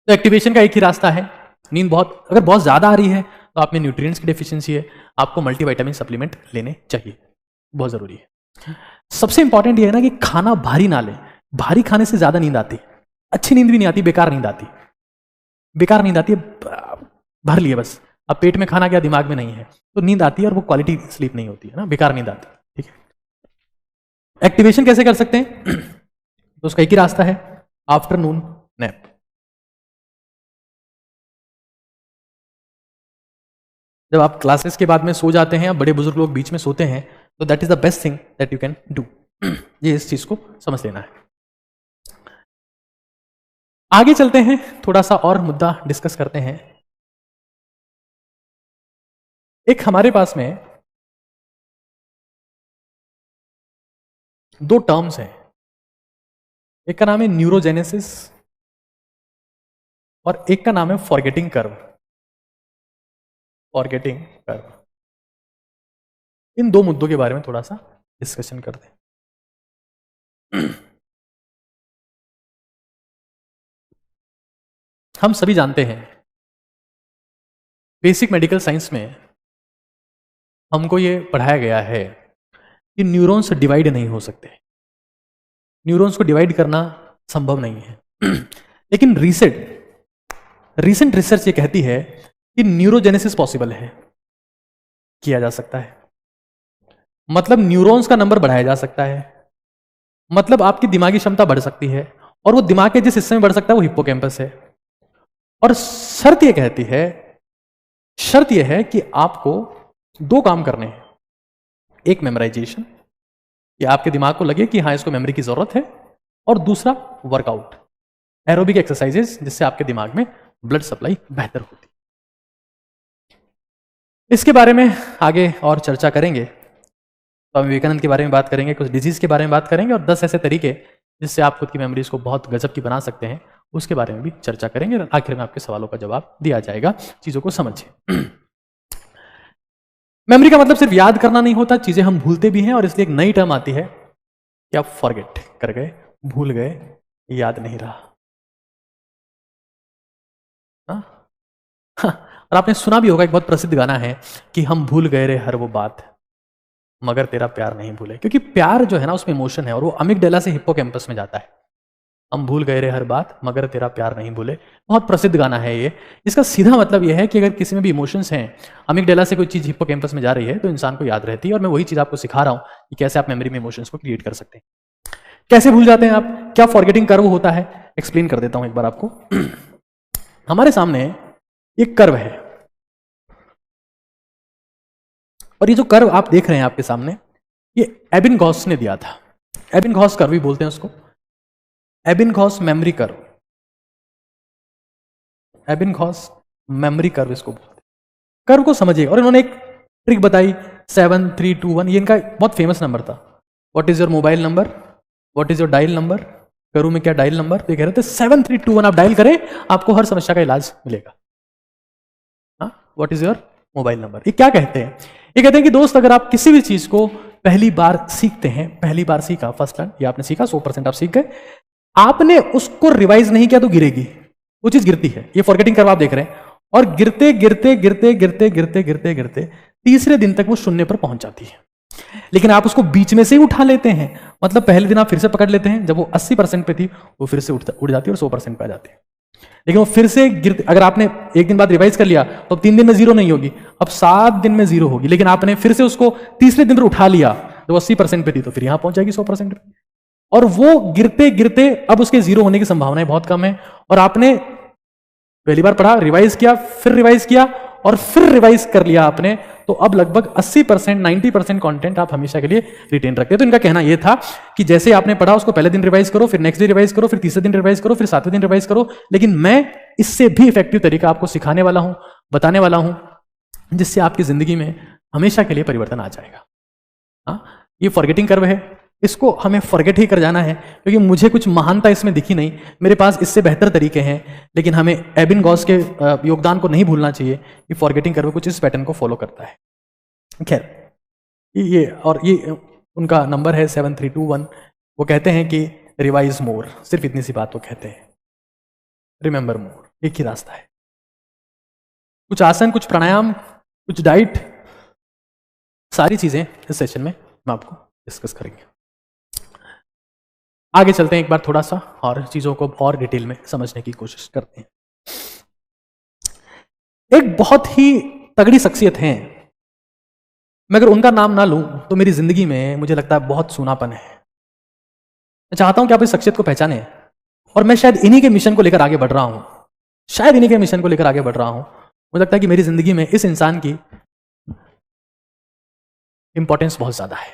तो एक्टिवेशन का एक ही रास्ता है। नींद अगर बहुत ज्यादा आ रही है तो आप में न्यूट्रिएंट्स की डेफिशिएंसी है, आपको मल्टीविटामिन सप्लीमेंट लेने चाहिए, बहुत जरूरी है। सबसे इंपॉर्टेंट ये है ना कि खाना भारी ना लें। भारी खाने से ज्यादा नींद आती है, अच्छी नींद भी नहीं आती, बेकार नींद आती, बेकार नींद आती है, भर लिए बस, अब पेट में खाना गया, दिमाग में नहीं है, तो नींद आती है और वो क्वालिटी स्लीप नहीं होती है ना, बेकार नींद आती है, ठीक है। एक्टिवेशन कैसे कर सकते हैं? तो उसका एक ही रास्ता है, आफ्टरनून नैप। जब आप क्लासेस के बाद में सो जाते हैं, या बड़े बुजुर्ग लोग बीच में सोते हैं, तो that is the best thing that you can do. ये इस चीज को समझ लेना है। आगे चलते हैं, थोड़ा सा और मुद्दा डिस्कस करते हैं। एक हमारे पास में 2 टर्म्स हैं, एक का नाम है न्यूरोजेनेसिस और एक का नाम है फॉरगेटिंग कर्व। फॉरगेटिंग कर्व, इन 2 मुद्दों के बारे में थोड़ा सा डिस्कशन करते हैं। हम सभी जानते हैं बेसिक मेडिकल साइंस में हमको ये पढ़ाया गया है कि न्यूरॉन्स डिवाइड नहीं हो सकते, न्यूरॉन्स को डिवाइड करना संभव नहीं है। लेकिन रीसेंट रिसर्च ये कहती है कि न्यूरोजेनेसिस पॉसिबल है, किया जा सकता है। मतलब न्यूरॉन्स का नंबर बढ़ाया जा सकता है, मतलब आपकी दिमागी क्षमता बढ़ सकती है, और वो दिमाग के जिस हिस्से में बढ़ सकता है वो हिप्पोकैम्पस है। और शर्त यह है कि आपको 2 काम करने हैं, एक मेमोराइजेशन, कि आपके दिमाग को लगे कि हाँ इसको मेमोरी की जरूरत है, और दूसरा वर्कआउट, एरोबिक एक्सरसाइजेस, जिससे आपके दिमाग में ब्लड सप्लाई बेहतर होती। इसके बारे में आगे और चर्चा करेंगे। स्वामी विवेकानंद के बारे में बात करेंगे, कुछ डिजीज के बारे में बात करेंगे, और 10 ऐसे तरीके जिससे आप खुद की मेमोरीज को बहुत गजब की बना सकते हैं, उसके बारे में भी चर्चा करेंगे। आखिर में आपके सवालों का जवाब दिया जाएगा। चीजों को समझिए। मेमोरी का मतलब सिर्फ याद करना नहीं होता, चीजें हम भूलते भी हैं, और इसलिए एक नई टर्म आती है कि आप फॉरगेट कर गए, भूल गए, याद नहीं रहा। और आपने सुना भी होगा, एक बहुत प्रसिद्ध गाना है कि हम भूल गए रे हर वो बात मगर तेरा प्यार नहीं भूले। क्योंकि प्यार जो है ना, उसमें इमोशन है, और वो अमिगडाला से हिप्पोकैम्पस में जाता है। हम भूल गए रे हर बात मगर तेरा प्यार नहीं भूले, बहुत प्रसिद्ध गाना है ये। इसका सीधा मतलब ये है कि अगर किसी में भी इमोशंस हैं, अमिगडाला से कोई चीज हिप्पोकैम्पस में जा रही है, तो इंसान को याद रहती है। और मैं वही चीज आपको सिखा रहा हूं कि कैसे आप मेमोरी में इमोशंस को क्रिएट कर सकते हैं। कैसे भूल जाते हैं आप, क्या फॉरगेटिंग कर्व होता है, एक्सप्लेन कर देता हूं एक बार आपको। हमारे सामने एक कर्व है, और ये जो कर्व आप देख रहे हैं आपके सामने, ये एबिंगहॉस ने दिया था। एबिंगहॉस कर्व भी बोलते हैं उसको, Ebbinghaus memory curve, Ebbinghaus memory curve इसको बोलते हैं। कर्व को समझिए, और इन्होंने एक ट्रिक बताई 7 3 2 1। ये इनका बहुत फेमस नंबर था। What is your mobile number, what is your dial number, curve में क्या डायल नंबर, तो ये कह रहे थे 7 3 2 1 आप डायल करें, आपको हर समस्या का इलाज मिलेगा। What is your mobile number. ये क्या कहते हैं, ये कहते हैं कि दोस्त, अगर आप किसी भी चीज को पहली बार सीखते हैं, पहली बार सीखा, फर्स्ट लर्न, ये आपने सीखा, 100% आप सीख गए, आपने उसको रिवाइज नहीं किया तो गिरेगी, वो चीज गिरती है। ये फॉरगेटिंग कर्व आप देख रहे हैं, और गिरते गिरते गिरते गिरते गिरते गिरते गिरते तीसरे दिन तक वो शून्य पर पहुंच जाती है। लेकिन आप उसको बीच में से ही उठा लेते हैं, मतलब पहले दिन आप फिर से पकड़ लेते हैं, जब वो 80% पे थी वो फिर से उठ जाती है और 100% पे आ जाती है। लेकिन वो फिर से गिरते, अगर आपने एक दिन बाद रिवाइज कर लिया तो अब 3 दिन में 0 नहीं होगी, अब 7 दिन में 0 होगी। लेकिन आपने फिर से उसको तीसरे दिन पर उठा लिया, जो 80% पे थी, तो फिर यहां पहुंच जाएगी 100% पे। और वो गिरते गिरते अब उसके 0 होने की संभावनाएं बहुत कम है। और आपने पहली बार पढ़ा, रिवाइज किया, फिर रिवाइज किया, और फिर रिवाइज कर लिया आपने, तो अब लगभग 80% 90% कंटेंट आप हमेशा के लिए रिटेन रखते हैं। तो इनका कहना यह था कि जैसे आपने पढ़ा, उसको पहले दिन रिवाइज करो, फिर नेक्स्ट डे रिवाइज करो, फिर तीसरे दिन रिवाइज करो, फिर 7वें दिन रिवाइज करो। लेकिन मैं इससे भी इफेक्टिव तरीका आपको सिखाने वाला हूं, बताने वाला हूं, जिससे आपकी जिंदगी में हमेशा के लिए परिवर्तन आ जाएगा। ये फॉरगेटिंग कर्व है, इसको हमें फॉरगेट ही कर जाना है, क्योंकि मुझे कुछ महानता इसमें दिखी नहीं, मेरे पास इससे बेहतर तरीके हैं। लेकिन हमें एबिंगहॉस के योगदान को नहीं भूलना चाहिए। ये फॉरगेटिंग कर्व कुछ इस पैटर्न को फॉलो करता है। खैर, ये और ये उनका नंबर है 7 3 2 1। वो कहते हैं कि रिवाइज मोर, सिर्फ इतनी सी बात वो कहते हैं, रिमेंबर मोर, एक ही रास्ता है। कुछ आसन, कुछ प्राणायाम, कुछ डाइट, सारी चीजें इस सेशन में हम आपको डिस्कस करेंगे। आगे चलते हैं एक बार थोड़ा सा, और चीजों को और डिटेल में समझने की कोशिश करते हैं। एक बहुत ही तगड़ी शख्सियत है, मैं अगर उनका नाम ना लूं तो मेरी जिंदगी में मुझे लगता है बहुत सूनापन है। मैं चाहता हूं कि आप इस शख्सियत को पहचाने, और मैं शायद इन्हीं के मिशन को लेकर आगे बढ़ रहा हूं, शायद इन्हीं के मिशन को लेकर आगे बढ़ रहा हूं। मुझे लगता है कि मेरी जिंदगी में इस इंसान की इंपॉर्टेंस बहुत ज्यादा है।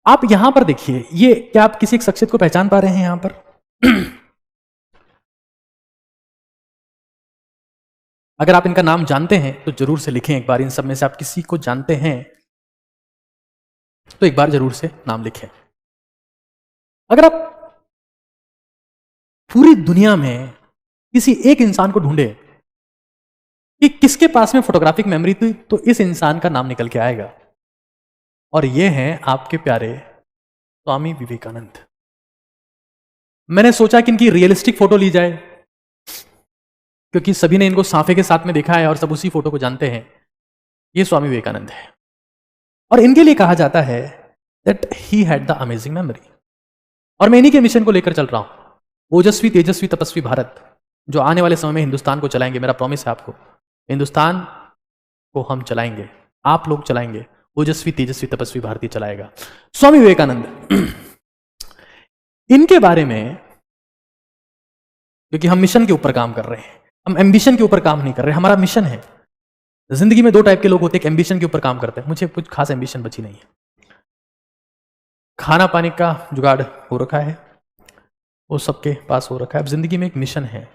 आप यहां पर देखिए, ये क्या आप किसी एक शख्सियत को पहचान पा रहे हैं यहां पर? अगर आप इनका नाम जानते हैं तो जरूर से लिखें एक बार। इन सब में से आप किसी को जानते हैं तो एक बार जरूर से नाम लिखें। अगर आप पूरी दुनिया में किसी एक इंसान को ढूंढे कि किसके पास में फोटोग्राफिक मेमोरी थी, तो इस इंसान का नाम निकल के आएगा, और ये हैं आपके प्यारे स्वामी विवेकानंद। मैंने सोचा कि इनकी रियलिस्टिक फोटो ली जाए, क्योंकि सभी ने इनको सांफे के साथ में देखा है और सब उसी फोटो को जानते हैं। ये स्वामी विवेकानंद है, और इनके लिए कहा जाता है that he had the amazing memory. और मैं इन्हीं के मिशन को लेकर चल रहा हूं, ओजस्वी तेजस्वी तपस्वी भारत, जो आने वाले समय में हिंदुस्तान को चलाएंगे। मेरा प्रॉमिस है आपको, हिंदुस्तान को हम चलाएंगे, आप लोग चलाएंगे, ओजस्वी तेजस्वी तपस्वी भारतीय चलाएगा स्वामी विवेकानंद। इनके बारे में, क्योंकि हम मिशन के ऊपर काम कर रहे हैं, हम एम्बिशन के ऊपर काम नहीं कर रहे, हमारा मिशन है। जिंदगी में 2 टाइप के लोग होते हैं, एक एम्बिशन के ऊपर काम करते हैं। मुझे कुछ खास एम्बिशन बची नहीं है, खाना पानी का जुगाड़ हो रखा है, वो सबके पास हो रखा है। अब जिंदगी में एक मिशन है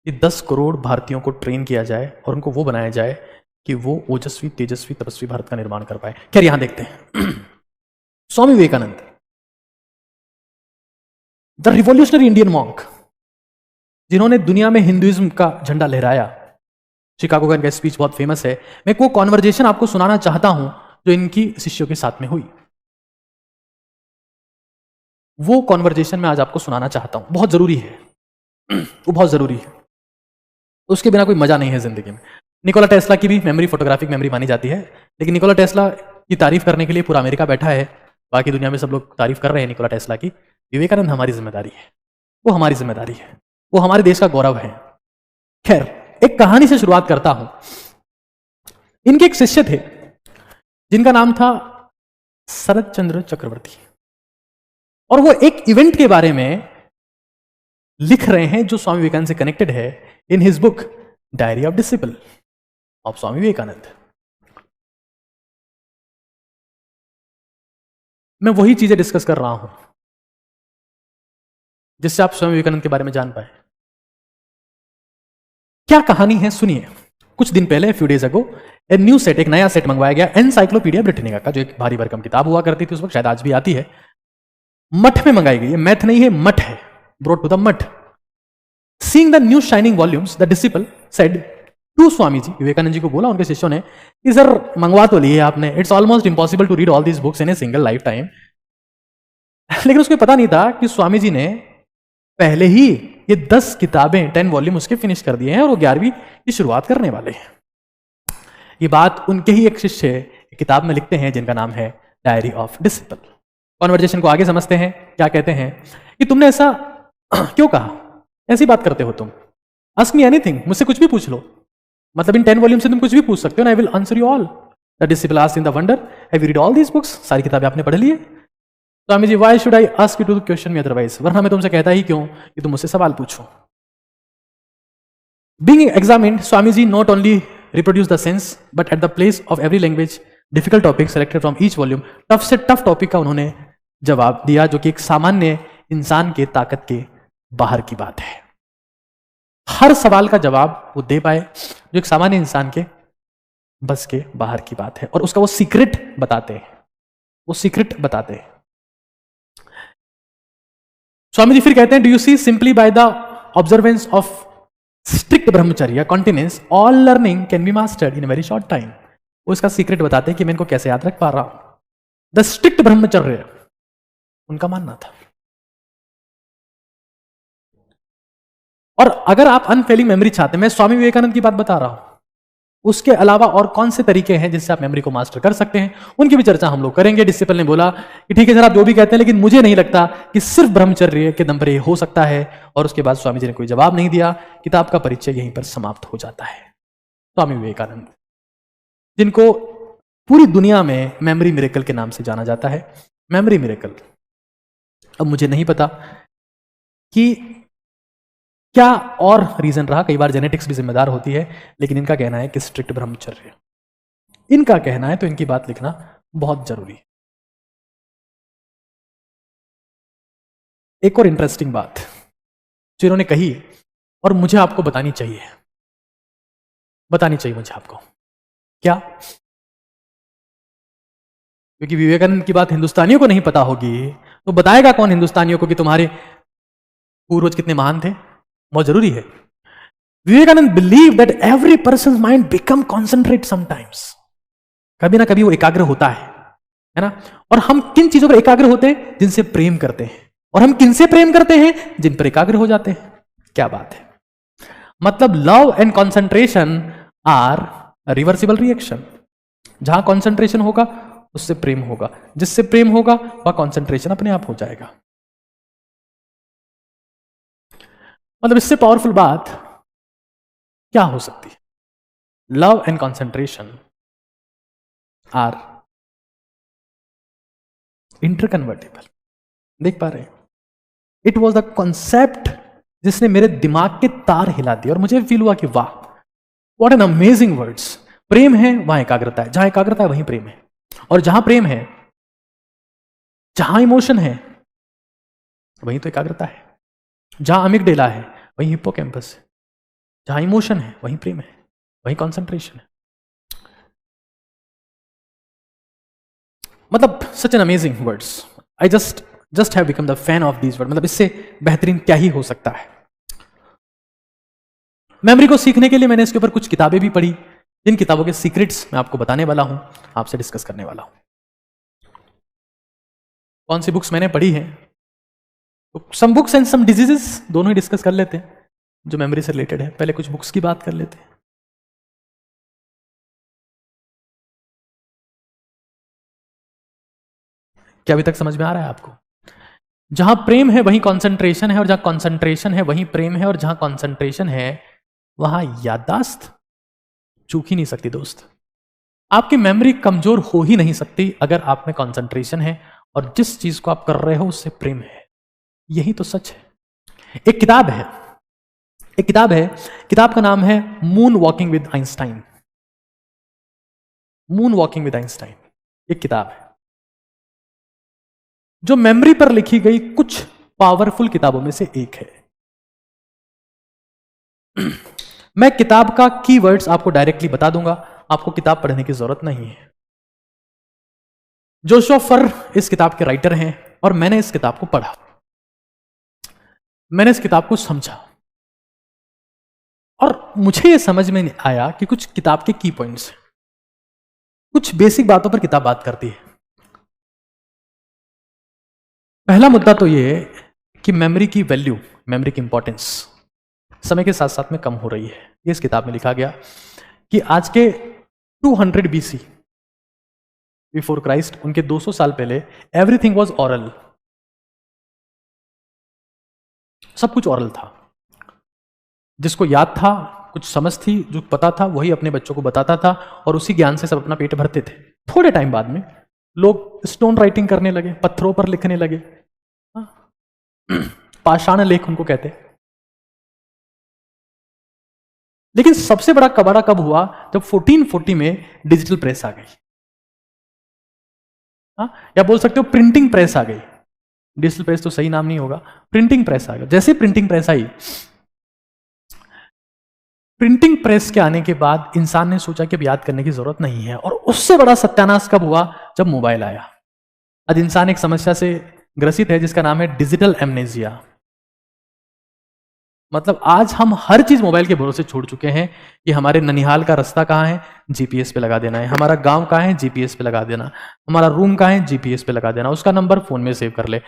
कि 10 करोड़ भारतीयों को ट्रेन किया जाए और उनको वो बनाया जाए कि वो ओजस्वी तेजस्वी तपस्वी भारत का निर्माण कर पाए। खैर, यहां देखते हैं Swami Vivekananda, the revolutionary Indian monk, जिन्होंने दुनिया में हिंदुइज्म का झंडा लहराया। शिकागो का इनका स्पीच बहुत फेमस है। मैं वो कॉन्वर्जेशन आपको सुनाना चाहता हूं जो इनकी शिष्यों के साथ में हुई। वो कॉन्वर्जेशन मैं आज आपको सुनाना चाहता हूं, बहुत जरूरी है, वो बहुत जरूरी है, उसके बिना कोई मजा नहीं है जिंदगी में। निकोला टेस्ला की भी मेमोरी फोटोग्राफिक मेमोरी मानी जाती है, लेकिन निकोला टेस्ला की तारीफ करने के लिए पूरा अमेरिका बैठा है, बाकी दुनिया में सब लोग तारीफ कर रहे हैं निकोला टेस्ला की। विवेकानंद हमारी जिम्मेदारी है, वो हमारी जिम्मेदारी है, वो हमारे देश का गौरव है। खैर, एक कहानी से शुरुआत करता हूं। इनके एक शिष्य थे जिनका नाम था शरद चंद्र चक्रवर्ती, और वो एक इवेंट के बारे में लिख रहे हैं जो स्वामी विवेकानंद से कनेक्टेड है in his book diary of disciple of Swami Vivekananda. मैं वही चीजें डिस्कस कर रहा हूं जिससे आप स्वामी विवेकानंद के बारे में जान पाए। क्या कहानी है सुनिए। कुछ दिन पहले, few days ago, a new set, एक नया सेट मंगवाया गया एनसाइक्लोपीडिया ब्रिटानिका का, जो एक भारी भरकम किताब हुआ करती थी उस वक्त, शायद आज भी आती है। मठ में मंगाई गई है, मैथ नहीं है, मठ है, brought to the math. Seeing the new shining volumes, the disciple said to Swami ji, Vivekananda ji को बोला उनके शिष्यों ने कि सर मंगवा तो लिए आपने, it's almost impossible to read all these books in a single lifetime. लेकिन उसको पता नहीं था कि स्वामी जी ने पहले ही ये 10 किताबें, 10 वॉल्यूम उसके फिनिश कर दिए हैं और वो 11वीं की शुरुआत करने वाले हैं। ये बात उनके ही एक शिष्य किताब में लिखते हैं जिनका नाम है डायरी ऑफ डिसिपल। कॉन्वर्जेशन को आगे समझते हैं। क्या कहते हैं कि तुमने ऐसा क्यों कहा, ऐसी बात करते हो तुम, आस्क मी एनीथिंग, मुझसे कुछ भी पूछ लो, मतलब इन 10 वॉल्यूम से तुम कुछ भी पूछ सकते हो ना, I will answer you all. The disciple asked in the wonder, have you read all these books, सारी किताबें आपने पढ़ ली है? Swami ji, why should I ask you to question me otherwise, वरना मैं तुमसे कहता ही क्यों कि तुम मुझसे सवाल पूछो। Being examined, Swami ji not only reproduce the sense but at the place of every language difficult topic selected from each volume, tough से टफ टॉपिक का उन्होंने जवाब दिया, जो कि एक सामान्य इंसान के ताकत के बाहर की बात है। हर सवाल का जवाब वो दे पाए जो एक सामान्य इंसान के बस के बाहर की बात है, और उसका वो सीक्रेट बताते हैं, वो सीक्रेट बताते हैं। स्वामी जी फिर कहते हैं, do you see simply by the observance of strict brahmacharya continence all learning can be mastered in very short time. वो इसका सीक्रेट बताते हैं कि मैं इनको कैसे याद रख पा रहा हूं। द स्ट्रिक्ट ब्रह्मचर्य उनका मानना था। और अगर आप अनफेलिंग मेमोरी चाहते हैं, मैं स्वामी विवेकानंद की बात बता रहा हूं, उसके अलावा और कौन से तरीके हैं जिससे आप मेमोरी को मास्टर कर सकते हैं, उनकी भी चर्चा हम लोग करेंगे। डिसिपल ने बोला कि ठीक है सर, आप जो भी कहते हैं, लेकिन मुझे नहीं लगता कि सिर्फ ब्रह्मचर्य के दम पर ये हो सकता है। और उसके बाद स्वामी जी ने कोई जवाब नहीं दिया, किताब का परिचय यहीं पर समाप्त हो जाता है। स्वामी विवेकानंद, जिनको पूरी दुनिया में मेमोरी मिरेकल के नाम से जाना जाता है। मेमोरी मिरेकल, अब मुझे नहीं पता कि क्या और रीजन रहा, कई बार जेनेटिक्स भी जिम्मेदार होती है, लेकिन इनका कहना है कि स्ट्रिक्ट ब्रह्मचर्य, इनका कहना है, तो इनकी बात लिखना बहुत जरूरी है। एक और इंटरेस्टिंग बात जो इन्होंने कही और मुझे आपको बतानी चाहिए मुझे आपको, क्या? क्योंकि विवेकानंद की बात हिंदुस्तानियों को नहीं पता होगी तो बताएगा कौन हिंदुस्तानियों को कि तुम्हारे पूर्वज कितने महान थे? बहुत जरूरी है। Vivekananda believe that every person mind become concentrate sometimes, कभी ना कभी वो एकाग्र होता है ना। और हम किन चीजों पर एकाग्र होते हैं? जिनसे प्रेम करते हैं। और हम किनसे प्रेम करते हैं? जिन पर एकाग्र हो जाते हैं। क्या बात है, मतलब love and concentration are reversible reaction. जहां कॉन्सेंट्रेशन होगा उससे प्रेम होगा, जिससे प्रेम होगा वह कॉन्सेंट्रेशन अपने आप हो जाएगा। मतलब इससे पावरफुल बात क्या हो सकती है? Love and concentration are interconvertible. देख पा रहे हैं? इट वॉज द कॉन्सेप्ट जिसने मेरे दिमाग के तार हिला दिए और मुझे फील हुआ कि वाह, व्हाट एन अमेजिंग वर्ड्स। प्रेम है वहां एकाग्रता है, जहां एकाग्रता है वहीं प्रेम है, और जहां प्रेम है, जहां इमोशन है, वहीं तो एकाग्रता है। जहां अमिगडाला है वहीं हिप्पोकैम्पस है, जहां इमोशन है वहीं प्रेम है, वहीं कॉन्सेंट्रेशन है। मतलब such an amazing words. I just just have become the fan of these word, मतलब इससे बेहतरीन क्या ही हो सकता है। मेमोरी को सीखने के लिए मैंने इसके ऊपर कुछ किताबें भी पढ़ी, जिन किताबों के सीक्रेट्स मैं आपको बताने वाला हूं, आपसे डिस्कस करने वाला हूं। कौन सी बुक्स मैंने पढ़ी है, तो some books and some diseases दोनों ही डिस्कस कर लेते हैं जो मेमोरी से रिलेटेड है। पहले कुछ बुक्स की बात कर लेते हैं। क्या अभी तक समझ में आ रहा है आपको? जहां प्रेम है वहीं कंसंट्रेशन है, और जहां कंसंट्रेशन है वहीं प्रेम है, और जहां कंसंट्रेशन है वहां याददाश्त चूक ही नहीं सकती दोस्त। आपकी मेमोरी कमजोर हो ही नहीं सकती अगर आप में कंसंट्रेशन है और जिस चीज को आप कर रहे हो उससे प्रेम है। यही तो सच है। एक किताब है, किताब का नाम है moon walking with Einstein. Moon walking with Einstein एक किताब है जो मेमोरी पर लिखी गई कुछ पावरफुल किताबों में से एक है। मैं किताब का कीवर्ड्स आपको डायरेक्टली बता दूंगा, आपको किताब पढ़ने की जरूरत नहीं है। जोशुआ फर इस किताब के राइटर हैं और मैंने इस किताब को पढ़ा, मैंने इस किताब को समझा और मुझे यह समझ में नहीं आया कि कुछ किताब के की पॉइंट्स हैं, कुछ बेसिक बातों पर किताब बात करती है। पहला मुद्दा तो यह है कि मेमोरी की वैल्यू, मेमोरी की इंपॉर्टेंस समय के साथ साथ में कम हो रही है। ये इस किताब में लिखा गया कि आज के 200 BC बिफोर क्राइस्ट, उनके 200 साल पहले एवरीथिंग वॉज ऑरल, सब कुछ ऑरल था। जिसको याद था, कुछ समझ थी, जो पता था वही अपने बच्चों को बताता था और उसी ज्ञान से सब अपना पेट भरते थे। थोड़े टाइम बाद में लोग स्टोन राइटिंग करने लगे, पत्थरों पर लिखने लगे, पाषाण लेख उनको कहते। लेकिन सबसे बड़ा कबाड़ा कब हुआ? जब 1440 में डिजिटल प्रेस आ गई, या बोल सकते हो प्रिंटिंग प्रेस आ गई। डिजिटल प्रेस तो सही नाम नहीं होगा, प्रिंटिंग प्रेस आ गया। जैसे प्रिंटिंग प्रेस आई, प्रिंटिंग प्रेस के आने के बाद इंसान ने सोचा कि अब याद करने की जरूरत नहीं है, और उससे बड़ा सत्यानाश कब हुआ? जब मोबाइल आया। आज इंसान एक समस्या से ग्रसित है जिसका नाम है डिजिटल एमनेजिया। मतलब आज हम हर चीज मोबाइल के भरोसे छोड़ चुके हैं कि हमारे ननिहाल का रास्ता कहाँ है, जीपीएस पे लगा देना है, हमारा गांव कहाँ है, जीपीएस पे लगा देना, हमारा रूम कहाँ है, जीपीएस पे लगा देना, उसका नंबर फोन में सेव कर ले,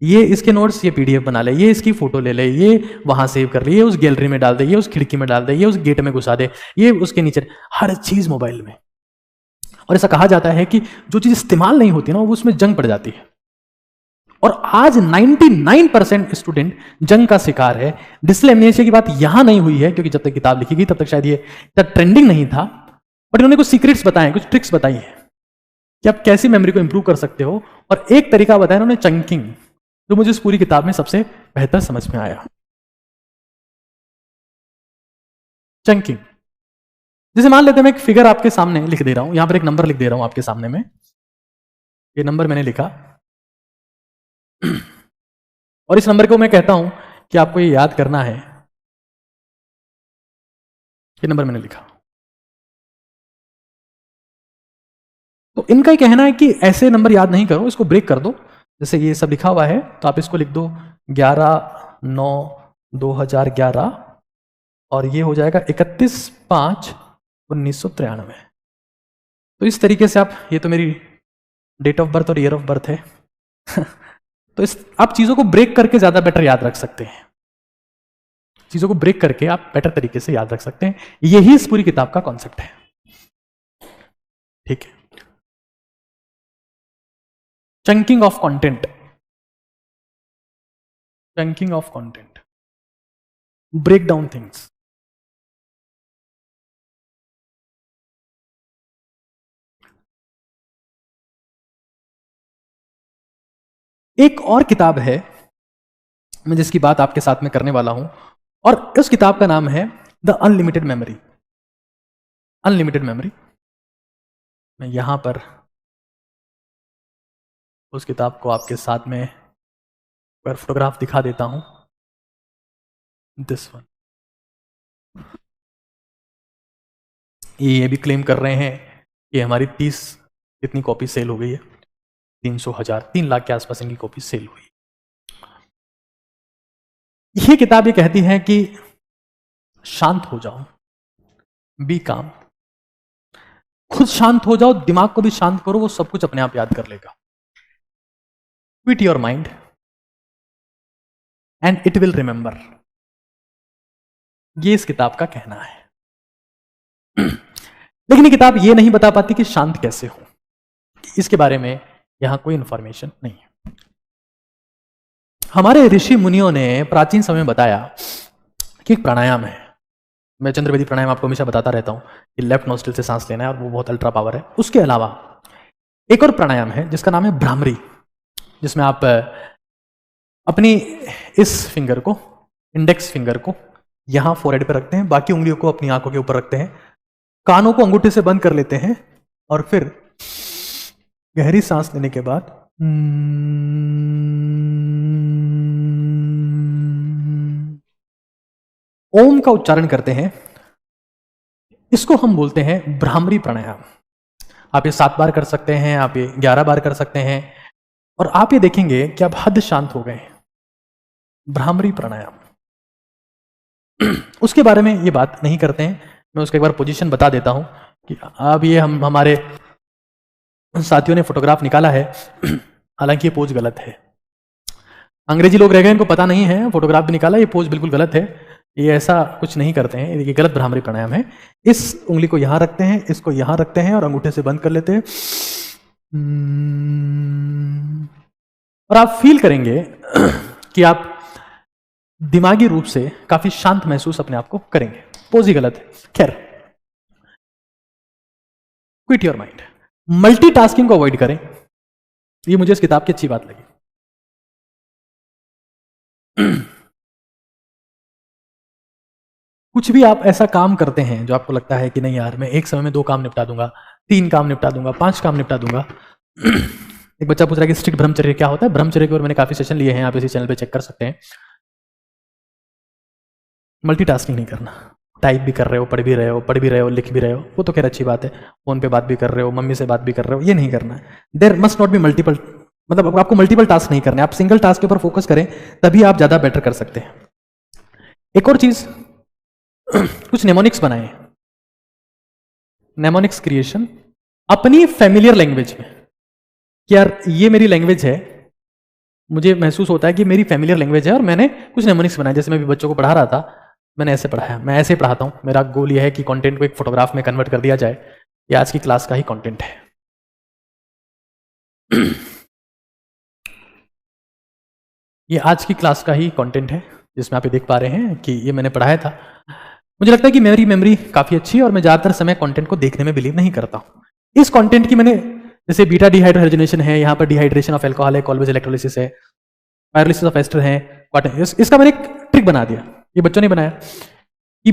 ये इसके नोट्स, ये पीडीएफ बना ले, ये इसकी फोटो ले ले, ये वहां सेव कर ले, ये उस गैलरी में डाल दे, ये उस खिड़की में डाल दे, ये उस गेट में घुसा दे, ये उसके नीचे, हर चीज मोबाइल में। और ऐसा कहा जाता है कि जो चीज इस्तेमाल नहीं होती ना, वो उसमें जंग पड़ जाती है। और आज 99% स्टूडेंट जंग का शिकार है। डिजिटल एमनेसिया की बात यहां नहीं हुई है क्योंकि जब तक किताब लिखी गई तब तक शायद ये ट्रेंडिंग नहीं था, बट इन्होंने कुछ सीक्रेट्स बताए, कुछ ट्रिक्स बताई है कि आप कैसी मेमोरी को इंप्रूव कर सकते हो। और एक तरीका बताया इन्होंने, चंकिंग, जो मुझे इस पूरी किताब में सबसे बेहतर समझ में आया। चंकिंग, जैसे मान लेते हैं मैं एक फिगर आपके सामने लिख दे रहा हूं, यहां पर एक नंबर लिख दे रहा हूं आपके सामने में, ये नंबर मैंने लिखा और इस नंबर को मैं कहता हूं कि आपको ये याद करना है। ये नंबर मैंने लिखा, तो इनका ही कहना है कि ऐसे नंबर याद नहीं करो, इसको ब्रेक कर दो। जैसे ये सब लिखा हुआ है तो आप इसको लिख दो 11/9/2011 और ये हो जाएगा 31/5/1993। तो इस तरीके से आप, ये तो मेरी डेट ऑफ बर्थ और ईयर ऑफ बर्थ है तो आप चीजों को ब्रेक करके ज्यादा बेटर याद रख सकते हैं। चीजों को ब्रेक करके आप बेटर तरीके से याद रख सकते हैं। यही इस पूरी किताब का कॉन्सेप्ट है। ठीक है, chunking of content, chunking of content, break down things. एक और किताब है मैं जिसकी बात आपके साथ में करने वाला हूं, और उस किताब का नाम है the unlimited memory. Unlimited memory, मैं यहां पर उस किताब को आपके साथ में फोटोग्राफ दिखा देता हूं। दिस वन, ये भी क्लेम कर रहे हैं कि हमारी 30 कितनी कॉपी सेल हो गई है, 300,000, 3 लाख के आसपास इनकी कॉपी सेल हुई। ये किताब ये कहती है कि शांत हो जाओ, बी काम, खुद शांत हो जाओ, दिमाग को भी शांत करो, वो सब कुछ अपने आप याद कर लेगा। Quit your mind and it will remember, ये इस किताब का कहना है। लेकिन ये किताब ये नहीं बता पाती कि शांत कैसे हो, इसके बारे में यहां कोई इंफॉर्मेशन नहीं है। हमारे ऋषि मुनियों ने प्राचीन समय में बताया कि एक प्राणायाम है, मैं चंद्रवेदी प्राणायाम आपको हमेशा बताता रहता हूं कि लेफ्ट नोस्ट्रिल से सांस लेना है और वो बहुत अल्ट्रा पावर है। उसके अलावा एक और प्राणायाम है जिसका नाम है भ्रामरी, जिसमें आप अपनी इस फिंगर को, इंडेक्स फिंगर को यहां फोरहेड पे रखते हैं, बाकी उंगलियों को अपनी आंखों के ऊपर रखते हैं, कानों को अंगूठे से बंद कर लेते हैं और फिर गहरी सांस लेने के बाद ओम का उच्चारण करते हैं। इसको हम बोलते हैं भ्रामरी प्राणायाम। आप ये 7 बार कर सकते हैं, आप ये 11 बार कर सकते हैं, और आप ये देखेंगे कि आप हद शांत हो गए। भ्रामरी प्राणायाम, उसके बारे में ये बात नहीं करते हैं, मैं उसका एक बार पोजीशन बता देता हूं कि अब ये हमारे साथियों ने फोटोग्राफ निकाला है, हालांकि ये पोज गलत है। अंग्रेजी लोग रह गए, इनको पता नहीं है, फोटोग्राफ भी निकाला, ये पोज बिल्कुल गलत है, ये ऐसा कुछ नहीं करते हैं, ये गलत भ्रामरी प्राणायाम है। इस उंगली को यहां रखते हैं, इसको यहां रखते हैं और अंगूठे से बंद कर लेते हैं, और आप फील करेंगे कि आप दिमागी रूप से काफी शांत महसूस अपने आप को करेंगे। पोज ही गलत है, खैर। क्विट योर माइंड, मल्टीटास्किंग को अवॉइड करें, ये मुझे इस किताब की अच्छी बात लगी। कुछ भी आप ऐसा काम करते हैं जो आपको लगता है कि नहीं यार मैं एक समय में 2 काम निपटा दूंगा, 3 काम निपटा दूंगा, 5 काम निपटा दूंगा। एक बच्चा पूछ रहा है कि स्ट्रिक्ट ब्रह्मचर्य क्या होता है। ब्रह्मचर्य के ऊपर मैंने काफी सेशन लिए हैं, आप इसी चैनल पे चेक कर सकते हैं। मल्टीटास्किंग नहीं करना, टाइप भी कर रहे हो, पढ़ भी रहे हो, लिख भी रहे हो, वो तो खैर अच्छी बात है, फोन पे बात भी कर रहे हो, मम्मी से बात भी कर रहे हो, ये नहीं करना है। There must not be multiple, मतलब आपको मल्टीपल टास्क नहीं करने, आप सिंगल टास्क के ऊपर फोकस करें, तभी आप ज्यादा बेटर कर सकते हैं। एक और चीज, कुछ नेमोनिक्स बनाए, नेमोनिक्स क्रिएशन अपनी फैमिलियर लैंग्वेज में, कि यार ये मेरी लैंग्वेज है, मुझे महसूस होता है कि मेरी फैमिलियर लैंग्वेज है, और मैंने कुछ नेमोनिक्स बनाए। जैसे मैं भी बच्चों को पढ़ा रहा था, मैंने ऐसे पढ़ाया, मैं ऐसे ही पढ़ाता हूं। मेरा गोल यह है कि कंटेंट को एक फोटोग्राफ में कन्वर्ट कर दिया जाए। ये आज की क्लास का ही कंटेंट है। ये आज की क्लास का ही कंटेंट है, जिसमें आप ये देख पा रहे हैं कि ये मैंने पढ़ाया था। मुझे लगता है कि मेरी मेमोरी काफी अच्छी है और मैं ज्यादातर समय कंटेंट को देखने में बिलीव नहीं करता हूं। इस कंटेंट की मैंने, जैसे बीटा डिहाइड्रोजनेशन है, यहाँ पर डिहाइड्रेशन ऑफ अल्कोहल है, कॉल्वेज इलेक्ट्रोलिसिस है, पायरोलिसिस ऑफ एस्टर है, इसका मैंने एक ट्रिक बना दिया, ये बच्चों ने बनाया, कि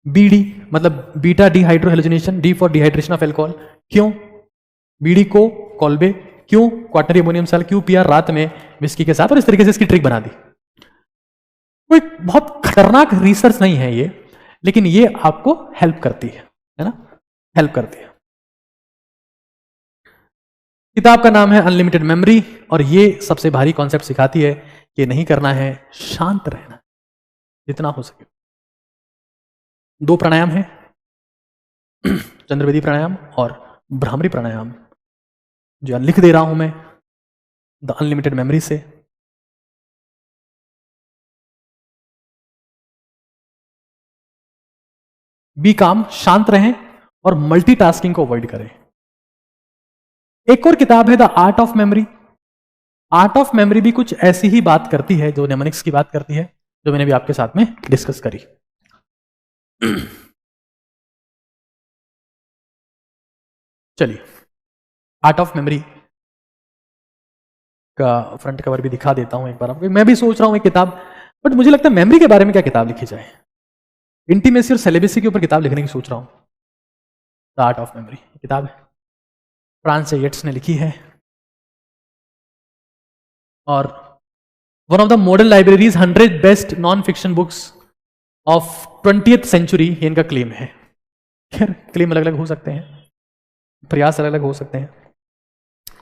बीडी मतलब beta dehydrogenation, D for dehydration of alcohol. क्यों बीडी को कॉल्बे, क्यों क्वाटरनरी अमोनियम सॉल्ट, क्यों पिया रात में विस्की के साथ, और इस तरीके से इसकी ट्रिक बना दी। कोई बहुत खतरनाक रिसर्च नहीं है ये, लेकिन ये आपको हेल्प करती है ना, हेल्प करती है। किताब का नाम है अनलिमिटेड मेमोरी, और ये सबसे भारी कॉन्सेप्ट सिखाती है कि नहीं करना है, शांत रहना जितना हो सके। 2 प्राणायाम है, चंद्रवेदी प्राणायाम और भ्रामरी प्राणायाम, जो लिख दे रहा हूं मैं द अनलिमिटेड मेमोरी से। बी काम, शांत रहें और मल्टीटास्किंग को अवॉइड करें। एक और किताब है the art of memory. Art of memory भी कुछ ऐसी ही बात करती है जो नेमोनिक्स की बात करती है, जो मैंने भी आपके साथ में डिस्कस करी। चलिए, आर्ट ऑफ मेमोरी का फ्रंट कवर भी दिखा देता हूं एक बार आपको। मैं भी सोच रहा हूं एक किताब, बट मुझे लगता है मेमोरी के बारे में क्या किताब लिखी जाए। इंटीमेसी और सेलेबसी के ऊपर किताब लिखने की सोच रहा हूं। द आर्ट ऑफ मेमोरी किताब है, फ्रांस येट्स ने लिखी है, और one of the modern libraries 100 best non fiction books of 20th century, ये इनका क्लेम है। खैर क्लेम अलग अलग हो सकते हैं, प्रयास अलग अलग हो सकते हैं।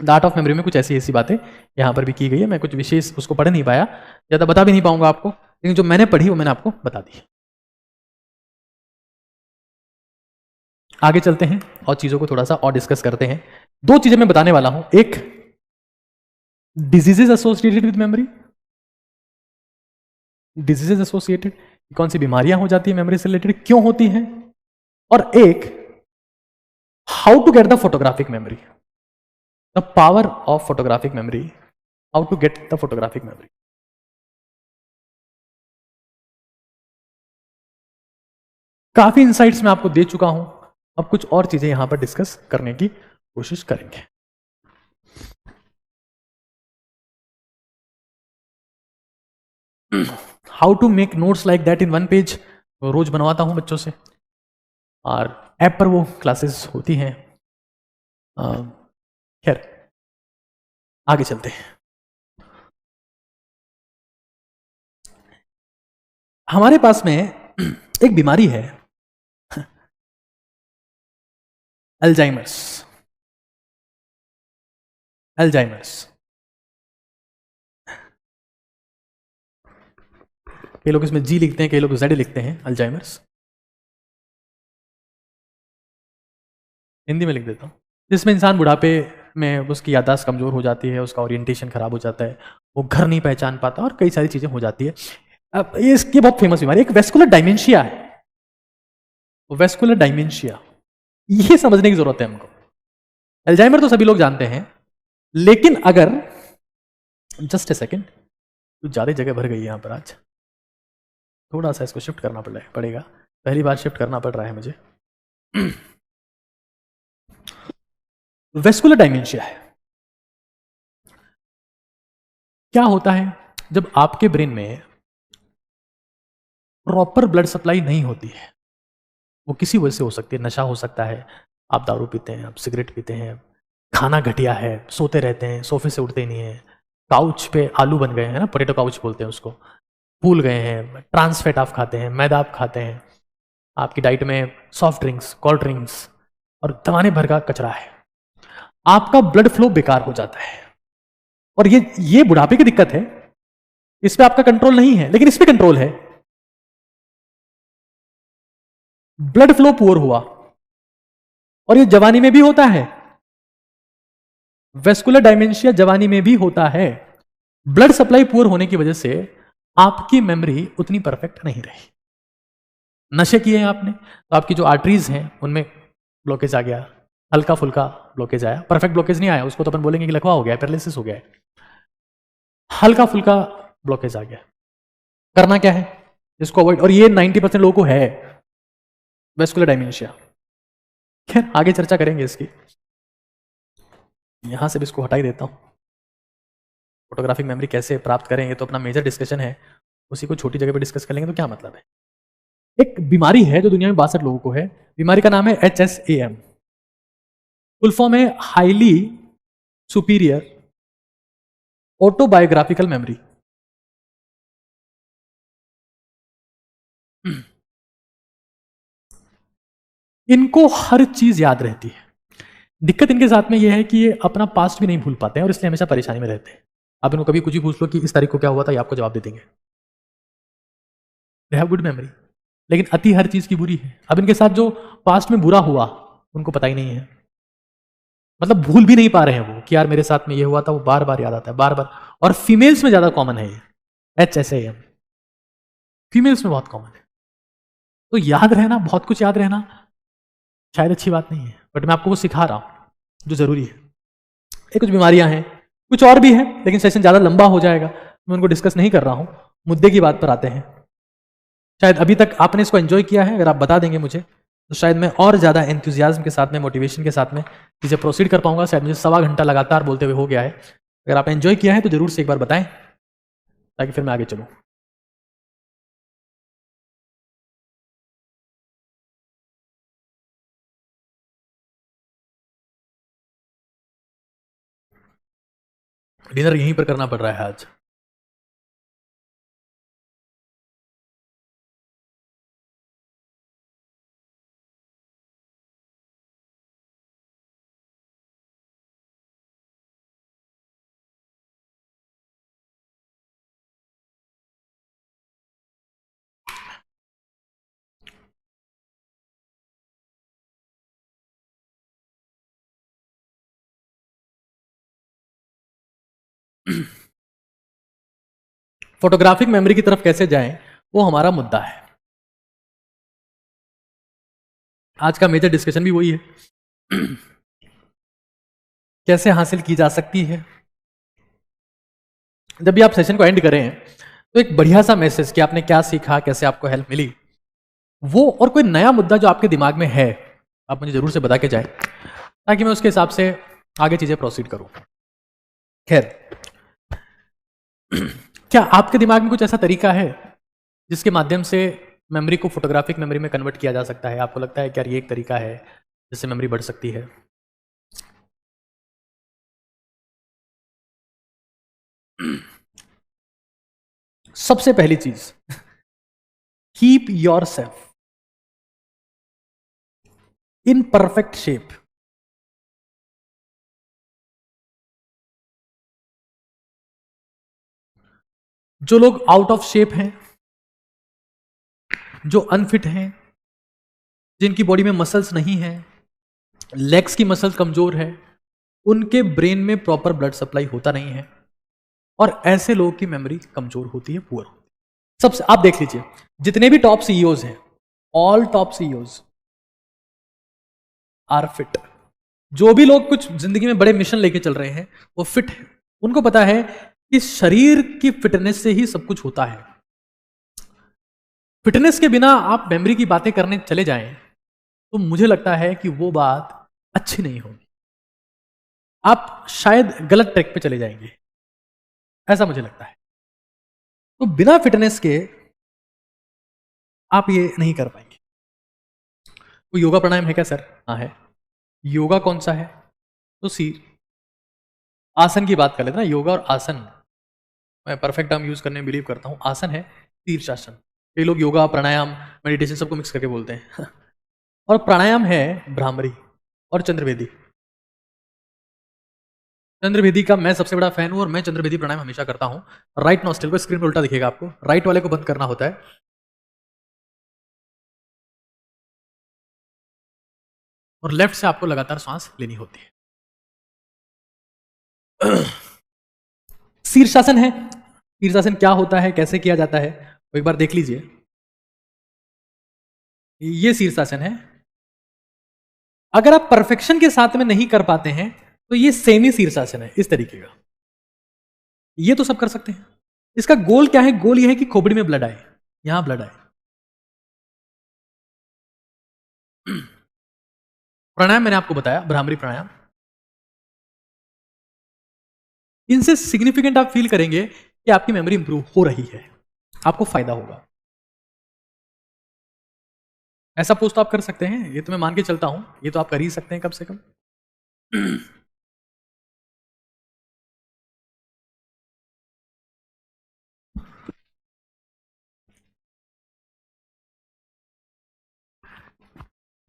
द आर्ट ऑफ मेमोरी में कुछ ऐसी बातें यहां पर भी की गई है। मैं कुछ विशेष उसको पढ़ नहीं पाया, ज़्यादा बता भी नहीं पाऊंगा आपको, लेकिन जो मैंने पढ़ी वो मैंने आपको बता दी। आगे चलते हैं और चीज़ों को थोड़ा सा और डिस्कस करते हैं। दो चीज़ें मैं बताने वाला हूं, एक diseases associated with memory, diseases associated, कौन सी बीमारियां हो जाती है मेमोरी से रिलेटेड, क्यों होती हैं, और एक how to get the photographic memory, the power of photographic memory, how to get the photographic memory. काफी इंसाइट्स मैं आपको दे चुका हूं, अब कुछ और चीजें यहां पर डिस्कस करने की कोशिश करेंगे। How to make notes like that in one page, रोज बनवाता हूं बच्चों से, और ऐप पर वो क्लासेस होती हैं। खैर आगे चलते हैं। हमारे पास में एक बीमारी है, अल्जाइमर्स। अल्जाइमर्स, कई लोग इसमें जी लिखते हैं, कई लोग जेड लिखते हैं, अल्जाइमर्स। हिंदी में लिख देता हूँ। जिसमें इंसान बुढ़ापे में उसकी याददाश्त कमजोर हो जाती है, उसका ओरिएंटेशन खराब हो जाता है, वो घर नहीं पहचान पाता और कई सारी चीजें हो जाती है। अब ये इसकी बहुत फेमस बीमारी, एक वेस्कुलर डायमेंशिया है, वेस्कुलर डायमेंशिया, ये समझने की जरूरत है हमको। अल्जाइमर तो सभी लोग जानते हैं, लेकिन अगर, जस्ट ए सेकेंड, कुछ ज्यादा जगह भर गई है यहां पर आज, थोड़ा सा इसको शिफ्ट करना पड़ेगा, पहली बार शिफ्ट करना पड़ रहा है मुझे। वेस्कुलर डायमेंशिया है, क्या होता है जब आपके ब्रेन में प्रॉपर ब्लड सप्लाई नहीं होती है। वो किसी वजह से हो सकती है, नशा हो सकता है, आप दारू पीते हैं, आप सिगरेट पीते हैं, खाना घटिया है, सोते रहते हैं, सोफे से उठते ही नहीं है, काउच पे आलू बन गए हैं ना, पोटैटो काउच बोलते हैं उसको, भूल गए हैं, ट्रांस फैट आप खाते हैं, मैदा आप खाते हैं, आपकी डाइट में सॉफ्ट ड्रिंक्स, कोल्ड ड्रिंक्स और दवाने भर का कचरा है, आपका ब्लड फ्लो बेकार हो जाता है। और ये बुढ़ापे की दिक्कत है, इस पे आपका कंट्रोल नहीं है, लेकिन इस पे कंट्रोल है। ब्लड फ्लो पुअर हुआ, और ये जवानी में भी होता है, वेस्कुलर डायमेंशिया जवानी में भी होता है। ब्लड सप्लाई पुअर होने की वजह से आपकी मेमोरी उतनी परफेक्ट नहीं रही। नशे किए हैं आपने, तो आपकी जो आर्टरीज हैं उनमें ब्लॉकेज आ गया, हल्का फुल्का ब्लॉकेज आया, परफेक्ट ब्लॉकेज नहीं आया, उसको तो अपन बोलेंगे कि लकवा हो गया, पैरालिसिस हो गया है, हल्का फुल्का ब्लॉकेज आ गया। करना क्या है इसको अवॉइड, और ये 90% लोगों को है वेस्कुलर डायमेंशिया। खैर आगे चर्चा करेंगे इसकी, यहां से भी इसको हटा ही देता हूं। फोटोग्राफिक मेमोरी कैसे प्राप्त करें, ये तो अपना मेजर डिस्कशन है, उसी को छोटी जगह पे डिस्कस कर लेंगे तो क्या मतलब है। एक बीमारी है जो दुनिया में 62 लोगों को है, बीमारी का नाम है HSAM, फुल फॉर्म है हाईली सुपीरियर ऑटोबायोग्राफिकल मेमोरी। इनको हर चीज याद रहती है, दिक्कत इनके साथ में यह है कि ये अपना पास्ट भी नहीं भूल पाते हैं और इसलिए हमेशा परेशानी में रहते हैं। आप इनको कभी कुछ भी पूछ लो कि इस तारीख को क्या हुआ था, ये आपको जवाब दे देंगे, दे हैव गुड मेमोरी, लेकिन अति हर चीज की बुरी है। अब इनके साथ जो पास्ट में बुरा हुआ उनको पता ही नहीं है, मतलब भूल भी नहीं पा रहे हैं वो कि यार मेरे साथ में ये हुआ था, वो बार बार याद आता है, बार बार। और फीमेल्स में ज्यादा कॉमन है ये HSAM, फीमेल्स में बहुत कॉमन है। तो याद रहना, बहुत कुछ याद रहना शायद अच्छी बात नहीं है, बट मैं आपको वो सिखा रहा हूं जो जरूरी है। ये कुछ बीमारियां हैं, कुछ और भी है, लेकिन सेशन ज्यादा लंबा हो जाएगा, मैं उनको डिस्कस नहीं कर रहा हूं। मुद्दे की बात पर आते हैं। शायद अभी तक आपने इसको एंजॉय किया है, अगर आप बता देंगे मुझे तो शायद मैं और ज्यादा एंथुजियाज्म के साथ में, मोटिवेशन के साथ में चीजें प्रोसीड कर पाऊंगा। शायद मुझे 1.25 घंटा लगातार बोलते हुए हो गया है। अगर आप एंजॉय किया है तो जरूर से एक बार बताएं, ताकि फिर मैं आगे चलूं। डिनर यहीं पर करना पड़ रहा है आज। फोटोग्राफिक मेमोरी की तरफ कैसे जाएं, वो हमारा मुद्दा है। आज का मेजर डिस्कशन भी वही है। कैसे हासिल की जा सकती है। जब भी आप सेशन को एंड करें तो एक बढ़िया सा मैसेज कि आपने क्या सीखा, कैसे आपको हेल्प मिली, वो और कोई नया मुद्दा जो आपके दिमाग में है आप मुझे जरूर से बता के जाए, ताकि मैं उसके हिसाब से आगे चीजें प्रोसीड करूं। खैर, क्या आपके दिमाग में कुछ ऐसा तरीका है जिसके माध्यम से मेमोरी को फोटोग्राफिक मेमोरी में कन्वर्ट किया जा सकता है? आपको लगता है कि यार ये एक तरीका है जिससे मेमोरी बढ़ सकती है? सबसे पहली चीज, keep your self in perfect shape. जो लोग आउट ऑफ शेप हैं, जो अनफिट हैं, जिनकी बॉडी में मसल्स नहीं है, लेग्स की मसल्स कमजोर है, उनके ब्रेन में प्रॉपर ब्लड सप्लाई होता नहीं है, और ऐसे लोगों की मेमोरी कमजोर होती है, पुअर होती है। सबसे आप देख लीजिए, जितने भी टॉप सीईओज हैं, all top CEOs are fit. जो भी लोग कुछ जिंदगी में बड़े मिशन लेके चल रहे हैं वो फिट है। उनको पता है कि शरीर की फिटनेस से ही सब कुछ होता है। फिटनेस के बिना आप मेमोरी की बातें करने चले जाएं तो मुझे लगता है कि वो बात अच्छी नहीं होगी, आप शायद गलत ट्रैक पे चले जाएंगे, ऐसा मुझे लगता है। तो बिना फिटनेस के आप ये नहीं कर पाएंगे। तो योगा प्राणायाम है क्या सर? हाँ है। योगा कौन सा है? तो सी आसन की बात कर लेते ना, योगा और आसन, मैं परफेक्ट टर्म यूज करने में बिलीव करता हूं। आसन है शीर्षासन। कई लोग योगा, प्राणायाम, मेडिटेशन सबको मिक्स करके बोलते हैं। और प्राणायाम है भ्रामरी और चंद्रभेदी। चंद्रभेदी का मैं सबसे बड़ा फैन हूं और मैं चंद्रभेदी प्राणायाम हमेशा करता हूं। राइट नॉस्ट्रिल को, स्क्रीन पर उल्टा दिखेगा आपको, राइट वाले को बंद करना होता है और लेफ्ट से आपको लगातार सांस लेनी होती है। शीर्षासन है। शीर्षासन क्या होता है, कैसे किया जाता है, वो एक बार देख लीजिए। ये शीर्षासन है। अगर आप परफेक्शन के साथ में नहीं कर पाते हैं तो ये सेमी शीर्षासन है, इस तरीके का। ये तो सब कर सकते हैं। इसका गोल क्या है? गोल ये है कि खोपड़ी में ब्लड आए, यहां ब्लड आए। प्राणायाम मैंने आपको बताया, भ्रामरी प्राणायाम। इनसे सिग्निफिकेंट आप फील करेंगे कि आपकी मेमोरी इंप्रूव हो रही है, आपको फायदा होगा। ऐसा पोस्ट तो आप कर सकते हैं, ये तो मैं मान के चलता हूं, ये तो आप कर ही सकते हैं कम से कम।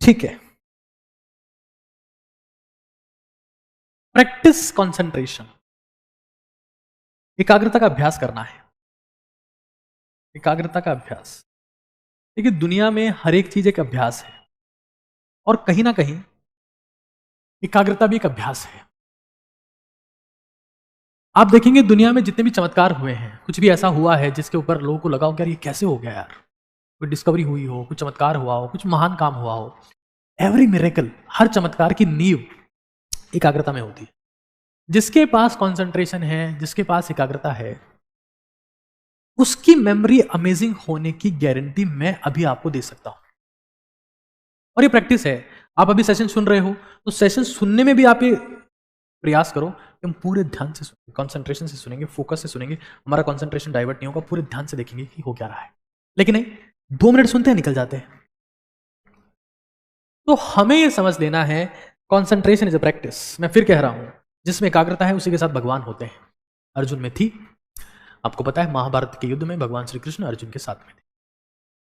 ठीक है। प्रैक्टिस कंसंट्रेशन, एकाग्रता का अभ्यास करना है। एकाग्रता का अभ्यास, देखिए दुनिया में हर एक चीज एक अभ्यास है और कहीं ना कहीं एकाग्रता भी एक अभ्यास है। आप देखेंगे दुनिया में जितने भी चमत्कार हुए हैं, कुछ भी ऐसा हुआ है जिसके ऊपर लोगों को लगा हो कि यार ये कैसे हो गया यार, कोई डिस्कवरी हुई हो, कुछ चमत्कार हुआ हो, कुछ महान काम हुआ हो, एवरी मिरेकल, हर चमत्कार की नींव एकाग्रता में होती है। जिसके पास कंसंट्रेशन है, जिसके पास एकाग्रता है, उसकी मेमोरी अमेजिंग होने की गारंटी मैं अभी आपको दे सकता हूं। और ये प्रैक्टिस है। आप अभी सेशन सुन रहे हो तो सेशन सुनने में भी आप ये प्रयास करो कि हम पूरे ध्यान से सुनेंगे, कंसंट्रेशन से सुनेंगे, फोकस से सुनेंगे, हमारा कंसंट्रेशन डाइवर्ट नहीं होगा, पूरे ध्यान से देखेंगे कि हो क्या रहा है। लेकिन नहीं, 2 मिनट सुनते हैं निकल जाते हैं। तो हमें यह समझ लेना है कंसंट्रेशन इज अ प्रैक्टिस। मैं फिर कह रहा हूं, जिसमें एकाग्रता है उसी के साथ भगवान होते हैं। अर्जुन में थी, आपको पता है महाभारत के युद्ध में भगवान श्री कृष्ण अर्जुन के साथ में थे।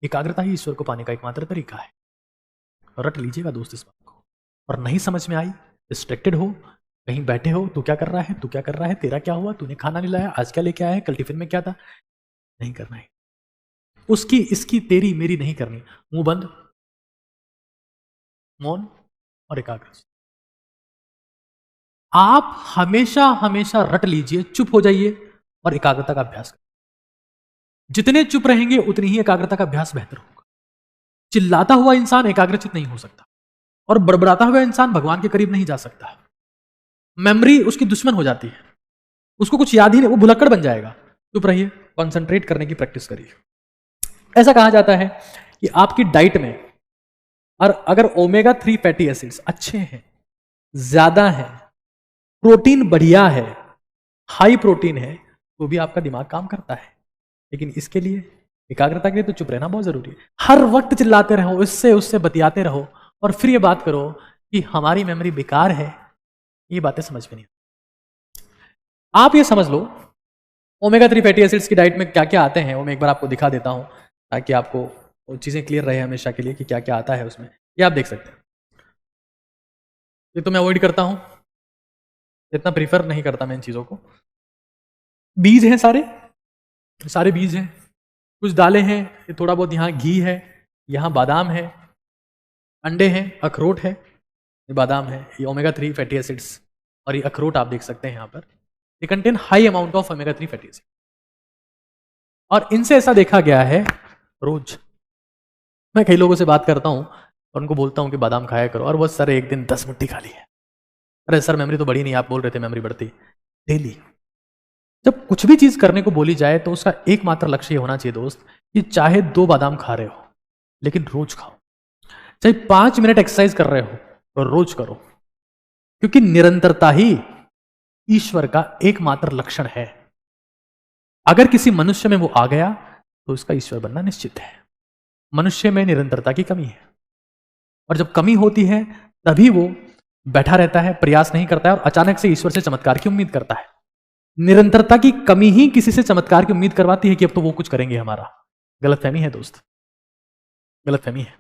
एकाग्रता ही ईश्वर को पाने का एकमात्र तरीका है। रट लीजिएगा दोस्त इस बात को। और नहीं समझ में आई, डिस्ट्रैक्टेड हो, कहीं बैठे हो, तू क्या कर रहा है, तू क्या कर रहा है, तेरा क्या हुआ, तूने खाना नहीं लाया, आज क्या लेके आया है, कल टिफिन में क्या था, नहीं करना है। उसकी, इसकी, तेरी, मेरी नहीं करनी। मुंह बंद, मौन और एकाग्र। आप हमेशा हमेशा रट लीजिए, चुप हो जाइए और एकाग्रता का अभ्यास करिए। जितने चुप रहेंगे उतनी ही एकाग्रता का अभ्यास बेहतर होगा। चिल्लाता हुआ इंसान एकाग्रचित नहीं हो सकता, और बड़बड़ाता हुआ इंसान भगवान के करीब नहीं जा सकता। मेमोरी उसकी दुश्मन हो जाती है, उसको कुछ याद ही नहीं, वो भुलक्कड़ बन जाएगा। चुप रहिए, कंसंट्रेट करने की प्रैक्टिस करिए। ऐसा कहा जाता है कि आपकी डाइट में और अगर ओमेगा 3 फैटी एसिड्स अच्छे हैं, ज्यादा हैं, प्रोटीन बढ़िया है, हाई प्रोटीन है, तो भी आपका दिमाग काम करता है। लेकिन इसके लिए, एकाग्रता के लिए तो चुप रहना बहुत जरूरी है। हर वक्त चिल्लाते रहो, इससे उससे बतियाते रहो और फिर ये बात करो कि हमारी मेमोरी बेकार है, ये बातें समझ में नहीं। आप ये समझ लो, ओमेगा 3 फैटी एसिड्स की डाइट में क्या क्या आते हैं वो मैं एक बार आपको दिखा देता हूं, ताकि आपको वो चीजें क्लियर रहे हमेशा के लिए कि क्या क्या आता है उसमें। ये आप देख सकते हैं। ये तो मैं अवॉइड करता हूं, इतना प्रीफर नहीं करता मैं इन चीजों को। बीज हैं, सारे बीज हैं, कुछ दालें हैं, ये थोड़ा बहुत यहाँ घी है, यहाँ बादाम है, अंडे हैं, अखरोट है, ये बादाम है, ये ओमेगा 3 फैटी एसिड्स, और ये अखरोट आप देख सकते हैं यहाँ पर, ये contain high amount of omega 3 fatty acid. और इनसे ऐसा देखा गया है, रोज मैं कई लोगों से बात करता हूँ और उनको बोलता हूँ कि बादाम खाया करो, और वो सर एक दिन 10 मुट्ठी खा ली है। अरे सर मेमोरी तो बढ़ी नहीं, आप बोल रहे थे मेमोरी बढ़ती। डेली जब कुछ भी चीज करने को बोली जाए तो उसका एकमात्र लक्ष्य होना चाहिए दोस्त, कि चाहे 2 बादाम खा रहे हो लेकिन रोज खाओ, चाहे 5 मिनट एक्सरसाइज कर रहे हो तो रोज करो, क्योंकि निरंतरता ही ईश्वर का एकमात्र लक्षण है। अगर किसी मनुष्य में वो आ गया तो उसका ईश्वर बनना निश्चित है। मनुष्य में निरंतरता की कमी है, और जब कमी होती है तभी वो बैठा रहता है, प्रयास नहीं करता है, और अचानक से ईश्वर से चमत्कार की उम्मीद करता है। निरंतरता की कमी ही किसी से चमत्कार की उम्मीद करवाती है कि अब तो वो कुछ करेंगे हमारा। गलतफहमी है दोस्त, गलतफहमी है।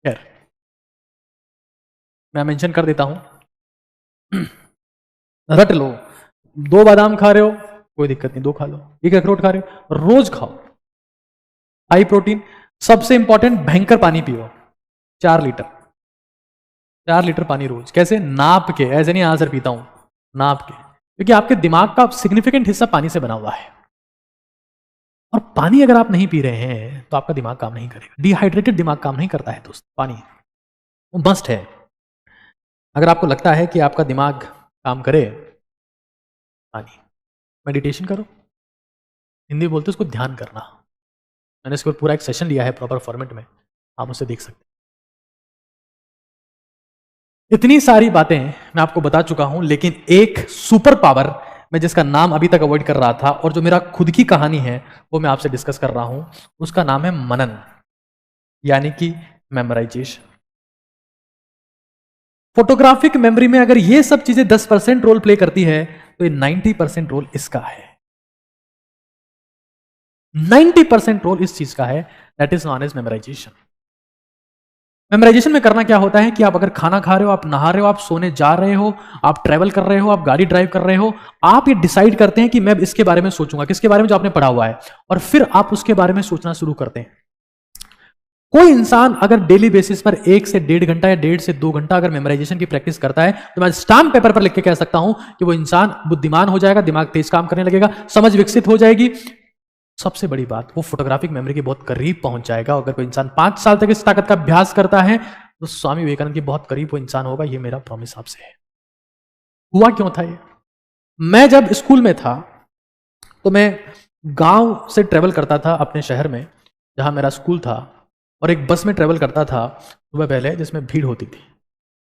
खैर मैं मेंशन कर देता हूं, रट लो। 2 बादाम खा रहे हो कोई दिक्कत नहीं, 2 खा लो। 1 अखरोट खा रहे हो, रोज खाओ, हाई प्रोटीन। सबसे इंपॉर्टेंट, भयंकर पानी पियो, 4 लीटर, 4 लीटर पानी रोज। कैसे? नाप के, ऐसे नहीं आंसर पीता हूं, नाप के, क्योंकि आपके दिमाग का सिग्निफिकेंट हिस्सा पानी से बना हुआ है, और पानी अगर आप नहीं पी रहे हैं तो आपका दिमाग काम नहीं करेगा। डिहाइड्रेटेड दिमाग काम नहीं करता है दोस्त, पानी वो मस्ट है। अगर आपको लगता है कि आपका दिमाग काम करे, पानी। मेडिटेशन करो, हिंदी बोलते उसको ध्यान करना। मैंने इसके ऊपर पूरा एक सेशन लिया है प्रॉपर फॉर्मेट में, आप उसे देख सकते हैं। इतनी सारी बातें मैं आपको बता चुका हूं, लेकिन एक सुपर पावर मैं जिसका नाम अभी तक अवॉइड कर रहा था, और जो मेरा खुद की कहानी है वो मैं आपसे डिस्कस कर रहा हूं, उसका नाम है मनन, यानी कि मेमोराइजेशन। फोटोग्राफिक मेमोरी में अगर ये सब चीजें 10% रोल प्ले करती है तो ये 90% रोल इसका है। 90% रोल इस चीज का है, that is non as memorization. Memorization में करना क्या होता है कि आप अगर खाना खा रहे हो, आप नहा रहे हो, आप सोने जा रहे हो, आप ट्रैवल कर रहे हो, आप गाड़ी ड्राइव कर रहे हो, आप ये डिसाइड करते हैं कि मैं इसके बारे में सोचूंगा, किसके बारे में? जो आपने पढ़ा हुआ है, और फिर आप उसके बारे में सोचना शुरू करते हैं। कोई इंसान अगर डेली बेसिस पर 1 से 1.5 घंटा या 1.5 से 2 घंटा अगर मेमोराइजेशन की प्रैक्टिस करता है, तो मैं स्टाम्प पेपर पर लिख के कह सकता हूं कि वो इंसान बुद्धिमान हो जाएगा, दिमाग तेज काम करने लगेगा, समझ विकसित हो जाएगी। सबसे बड़ी बात, वो फोटोग्राफिक मेमोरी के बहुत करीब पहुंच जाएगा। अगर कोई इंसान 5 साल तक इस ताकत का अभ्यास करता है तो स्वामी विवेकानंद के बहुत करीब वो इंसान होगा, ये मेरा प्रॉमिस आपसे है। हुआ क्यों था ये? मैं जब स्कूल में था तो मैं गांव से ट्रेवल करता था अपने शहर में जहां मेरा स्कूल था, और एक बस में ट्रेवल करता था सुबह पहले, जिसमें भीड़ होती थी।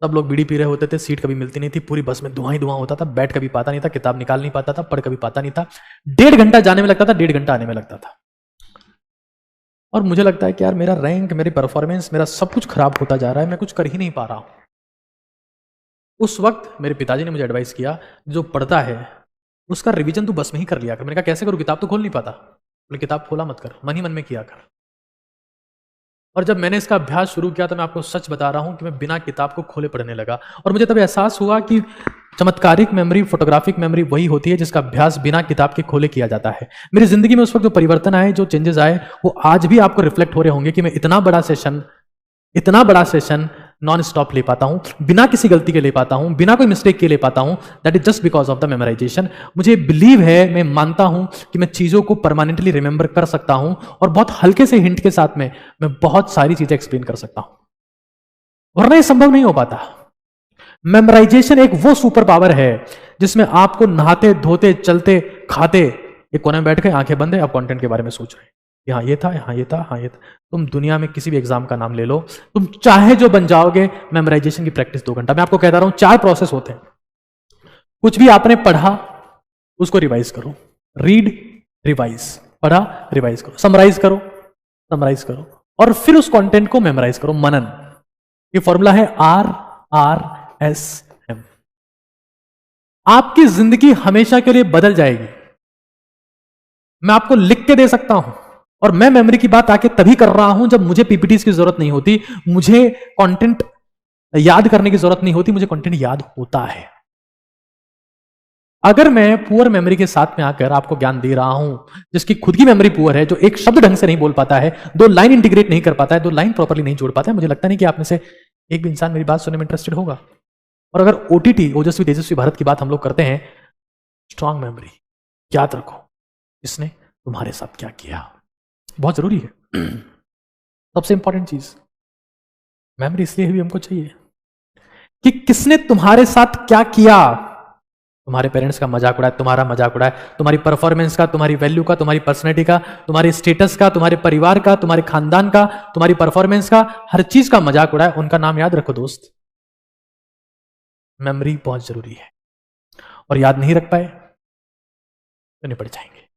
सब लोग बीड़ी पी रहे होते थे, सीट कभी मिलती नहीं थी, पूरी बस में धुआं ही धुआं होता था, बैठ कभी पाता नहीं था, किताब निकाल नहीं पाता था, पढ़ कभी पाता नहीं था। 1.5 घंटा जाने में लगता था, 1.5 घंटा आने में लगता था। और मुझे लगता है कि यार मेरा रैंक, मेरी परफॉर्मेंस, मेरा सब कुछ खराब होता जा रहा है, मैं कुछ कर ही नहीं पा रहा हूं। उस वक्त मेरे पिताजी ने मुझे एडवाइस किया, जो पढ़ता है उसका रिवीजन तू बस में ही कर लिया कर। मैंने कहा कैसे करूं, किताब तो खोल नहीं पाता। बोले किताब खोला मत कर, मन ही मन में किया कर। और जब मैंने इसका अभ्यास शुरू किया तो मैं आपको सच बता रहा हूं कि मैं बिना किताब को खोले पढ़ने लगा, और मुझे तब एहसास हुआ कि चमत्कारिक मेमोरी, फोटोग्राफिक मेमोरी वही होती है जिसका अभ्यास बिना किताब के खोले किया जाता है। मेरी जिंदगी में उस वक्त जो परिवर्तन आए, जो चेंजेस आए, वो आज भी आपको रिफ्लेक्ट हो रहे होंगे कि मैं इतना बड़ा सेशन इतना बड़ा सेशन नॉन स्टॉप ले पाता हूं, बिना किसी गलती के ले पाता हूं, बिना कोई मिस्टेक के ले पाता हूं, that is just because of the memorisation. मुझे बिलीव है, मैं मानता हूं कि मैं चीजों को परमानेंटली रिमेंबर कर सकता हूं और बहुत हल्के से हिंट के साथ में मैं बहुत सारी चीजें एक्सप्लेन कर सकता हूं, वरना ये संभव नहीं हो पाता। मेमोराइजेशन एक वो सुपर पावर है जिसमें आपको नहाते धोते चलते खाते एक कोने में बैठ के आंखें बंद है, आप कंटेंट के बारे में सोच रहे हैं, यहाँ ये था, यहाँ ये था, हाँ ये था। तुम दुनिया में किसी भी एग्जाम का नाम ले लो, तुम चाहे जो बन जाओगे, मेमोराइजेशन की प्रैक्टिस 2 घंटा। मैं आपको कहता रहा हूं 4 प्रोसेस होते हैं। कुछ भी आपने पढ़ा उसको रिवाइज करो, रीड रिवाइज, पढ़ा रिवाइज करो, समराइज करो, समराइज करो, और फिर उस कंटेंट को मेमोराइज करो, मनन। ये फॉर्मूला है RRSM। आपकी जिंदगी हमेशा के लिए बदल जाएगी। मैं आपको लिख के दे सकता हूं, और मैं मेमोरी की बात आके तभी कर रहा हूं जब मुझे पीपीटीज की जरूरत नहीं होती, मुझे कंटेंट याद करने की जरूरत नहीं होती, मुझे कंटेंट याद होता है। अगर मैं पुअर मेमोरी के साथ में आकर आपको ज्ञान दे रहा हूं, जिसकी खुद की मेमोरी पुअर है, जो एक शब्द ढंग से नहीं बोल पाता है, 2 लाइन इंटीग्रेट नहीं कर पाता है, 2 लाइन प्रॉपर्ली नहीं जोड़ पाता है, मुझे लगता नहीं कि आप में से एक भी इंसान मेरी बात सुनने में इंटरेस्टेड होगा। और अगर ओटीटी, ओजस्वी तेजस्वी भारत की बात हम लोग करते हैं, स्ट्रांग मेमोरी, याद रखो इसने तुम्हारे साथ क्या किया, बहुत जरूरी है। सबसे इंपॉर्टेंट चीज मेमोरी इसलिए भी हमको चाहिए कि किसने तुम्हारे साथ क्या किया। तुम्हारे पेरेंट्स का मजाक उड़ाया, तुम्हारा मजाक उड़ाया, तुम्हारी परफॉर्मेंस का, तुम्हारी वैल्यू का, तुम्हारी पर्सनैलिटी का, तुम्हारे स्टेटस का, तुम्हारे परिवार का, तुम्हारे खानदान का, तुम्हारी परफॉर्मेंस का, हर चीज का मजाक उड़ाया, उनका नाम याद रखो दोस्त। मेमोरी बहुत जरूरी है, और याद नहीं रख पाए तो निपट जाएंगे।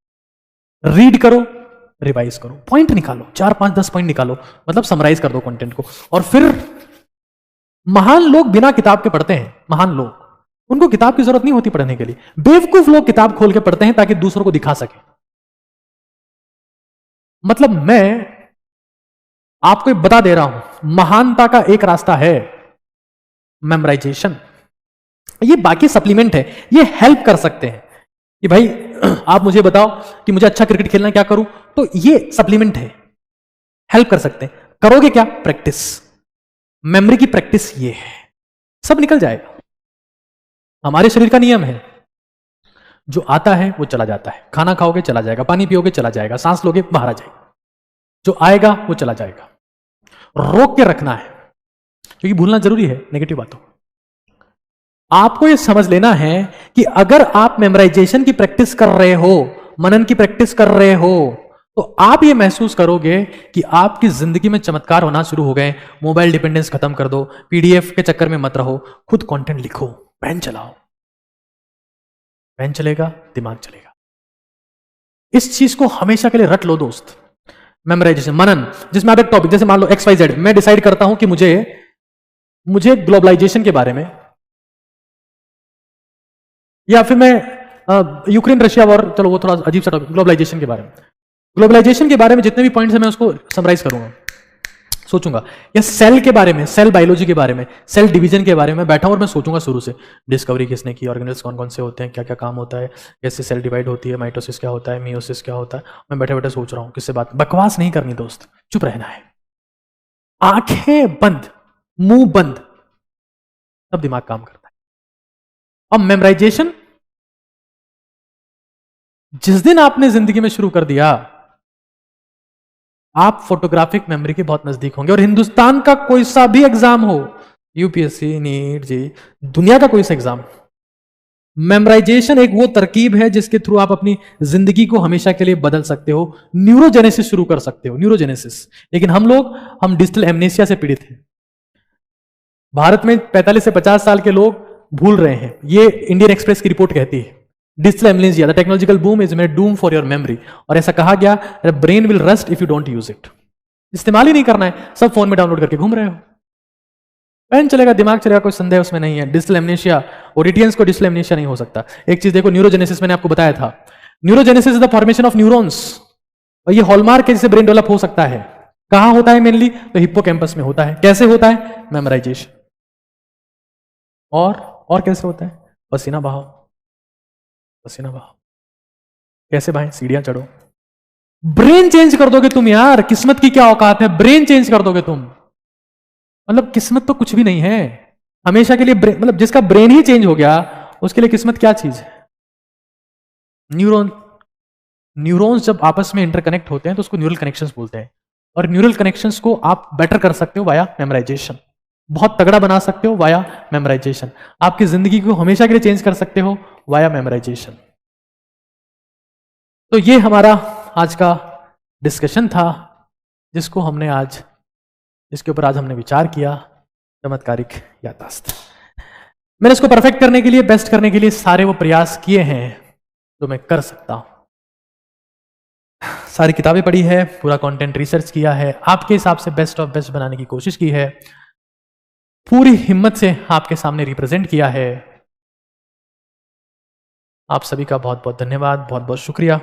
रीड करो, रिवाइज करो, पॉइंट निकालो, 4, 5, 10 पॉइंट निकालो, मतलब समराइज कर दो कंटेंट को। और फिर महान लोग बिना किताब के पढ़ते हैं, महान लोग, उनको किताब की जरूरत नहीं होती पढ़ने के लिए। बेवकूफ लोग किताब खोल के पढ़ते हैं ताकि दूसरों को दिखा सके। मतलब मैं आपको बता दे रहा हूं, महानता का एक रास्ता है मेमोराइजेशन। ये बाकी सप्लीमेंट है, ये हेल्प कर सकते हैं कि भाई आप मुझे बताओ कि मुझे अच्छा क्रिकेट खेलना क्या करूं, तो ये सप्लीमेंट है, हेल्प कर सकते हैं। करोगे क्या? प्रैक्टिस, मेमोरी की प्रैक्टिस ये है, सब निकल जाएगा। हमारे शरीर का नियम है, जो आता है वो चला जाता है। खाना खाओगे चला जाएगा, पानी पियोगे चला जाएगा, सांस लोगे बाहर आ जाएगा, जो आएगा वो चला जाएगा। रोक के रखना है, क्योंकि भूलना जरूरी है नेगेटिव बातों। आपको ये समझ लेना है कि अगर आप मेमोराइजेशन की प्रैक्टिस कर रहे हो, मनन की प्रैक्टिस कर रहे हो, तो आप ये महसूस करोगे कि आपकी जिंदगी में चमत्कार होना शुरू हो गए। मोबाइल डिपेंडेंस खत्म कर दो, पीडीएफ के चक्कर में मत रहो, खुद कंटेंट लिखो, पेन चलाओ। पेन चलेगा, दिमाग चलेगा। इस चीज को हमेशा के लिए रट लो दोस्त। मेमोराइजेशन, मनन, जिसमें आप एक टॉपिक, जैसे मान लो XYZ, मैं डिसाइड करता हूं कि मुझे ग्लोबलाइजेशन के बारे में, या फिर मैं यूक्रेन रशिया वॉर, चलो वो थोड़ा अजीब सा टॉपिक, ग्लोबलाइजेशन के बारे में। ग्लोबलाइजेशन के बारे में जितने भी पॉइंट्स हैं मैं उसको समराइज करूंगा, सोचूंगा। या सेल के बारे में, सेल बायोलॉजी के बारे में, सेल डिवीजन के बारे में बैठा और मैं सोचूंगा शुरू से, डिस्कवरी किसने की, ऑर्गेनेल्स कौन कौन से होते हैं, क्या क्या काम होता है, कैसे सेल डिवाइड होती है, माइटोसिस क्या होता है, मियोसिस क्या होता है। मैं बैठे बैठे सोच रहा हूं, किससे बात, बकवास नहीं करनी दोस्त, चुप रहना है, आंखें बंद, मुंह बंद, तब दिमाग काम करता है। अब मेमोराइजेशन जिस दिन आपने जिंदगी में शुरू कर दिया, आप फोटोग्राफिक मेमोरी के बहुत नजदीक होंगे। और हिंदुस्तान का कोई सा भी एग्जाम हो, यूपीएससी, नीट, जी, दुनिया का कोई सा एग्जाम, मेमोराइजेशन एक वो तरकीब है जिसके थ्रू आप अपनी जिंदगी को हमेशा के लिए बदल सकते हो, न्यूरोजेनेसिस शुरू कर सकते हो, न्यूरोजेनेसिस। लेकिन हम डिजिटल एमनेसिया से पीड़ित हैं। भारत में 45 से 50 साल के लोग भूल रहे हैं, ये इंडियन एक्सप्रेस की रिपोर्ट कहती है। Digital amnesia, the technological boom is made Doom for your memory. और ऐसा कहा गया, brain will rust if you don't use it. इस्तेमाल ही नहीं करना है, सब फोन में डाउनलोड करके घूम रहे हो। पेन चलेगा, दिमाग चलेगा, कोई संदेह उसमें नहीं है। डिजिटल एमनेसिया, ओडिटियंस को डिजिटल एमनेसिया नहीं हो सकता। एक चीज देखो, न्यूरोजेनेसिस मैंने आपको बताया था, neurogenesis is the formation of neurons, और ये हॉलमार्क है जिससे ब्रेन डेवलप हो सकता है। कहां होता है मेनली? तो हिप्पोकैम्पस में होता है। कैसे होता है? मेमोराइजेशन। और कैसे होता है? पसीना बहाओ, पसीना बहाओ। कैसे भाई? सीढ़ियां चढ़ो। ब्रेन चेंज कर दोगे तुम यार, किस्मत की क्या औकात है, ब्रेन चेंज कर दोगे तुम। मतलब किस्मत तो कुछ भी नहीं है हमेशा के लिए। मतलब जिसका ब्रेन ही चेंज हो गया उसके लिए किस्मत क्या चीज है? न्यूरॉन्स जब आपस में इंटरकनेक्ट होते हैं तो उसको न्यूरल कनेक्शंस बोलते हैं। और न्यूरल कनेक्शंस को आप बेटर कर सकते हो वाया मेमोराइजेशन, बहुत तगड़ा बना सकते हो वाया मेमोराइजेशन। आपकी जिंदगी को हमेशा के लिए चेंज कर सकते हो वाया मेमोराइजेशन। तो ये हमारा आज का डिस्कशन था जिसके ऊपर आज हमने विचार किया, चमत्कारिक याददाश्त। मैंने इसको परफेक्ट करने के लिए, बेस्ट करने के लिए सारे वो प्रयास किए हैं जो मैं कर सकता हूं। सारी किताबें पढ़ी है, पूरा कंटेंट रिसर्च किया है, आपके हिसाब से बेस्ट ऑफ बेस्ट बनाने की कोशिश की है, पूरी हिम्मत से आपके सामने रिप्रेजेंट किया है। आप सभी का बहुत बहुत धन्यवाद, बहुत बहुत शुक्रिया।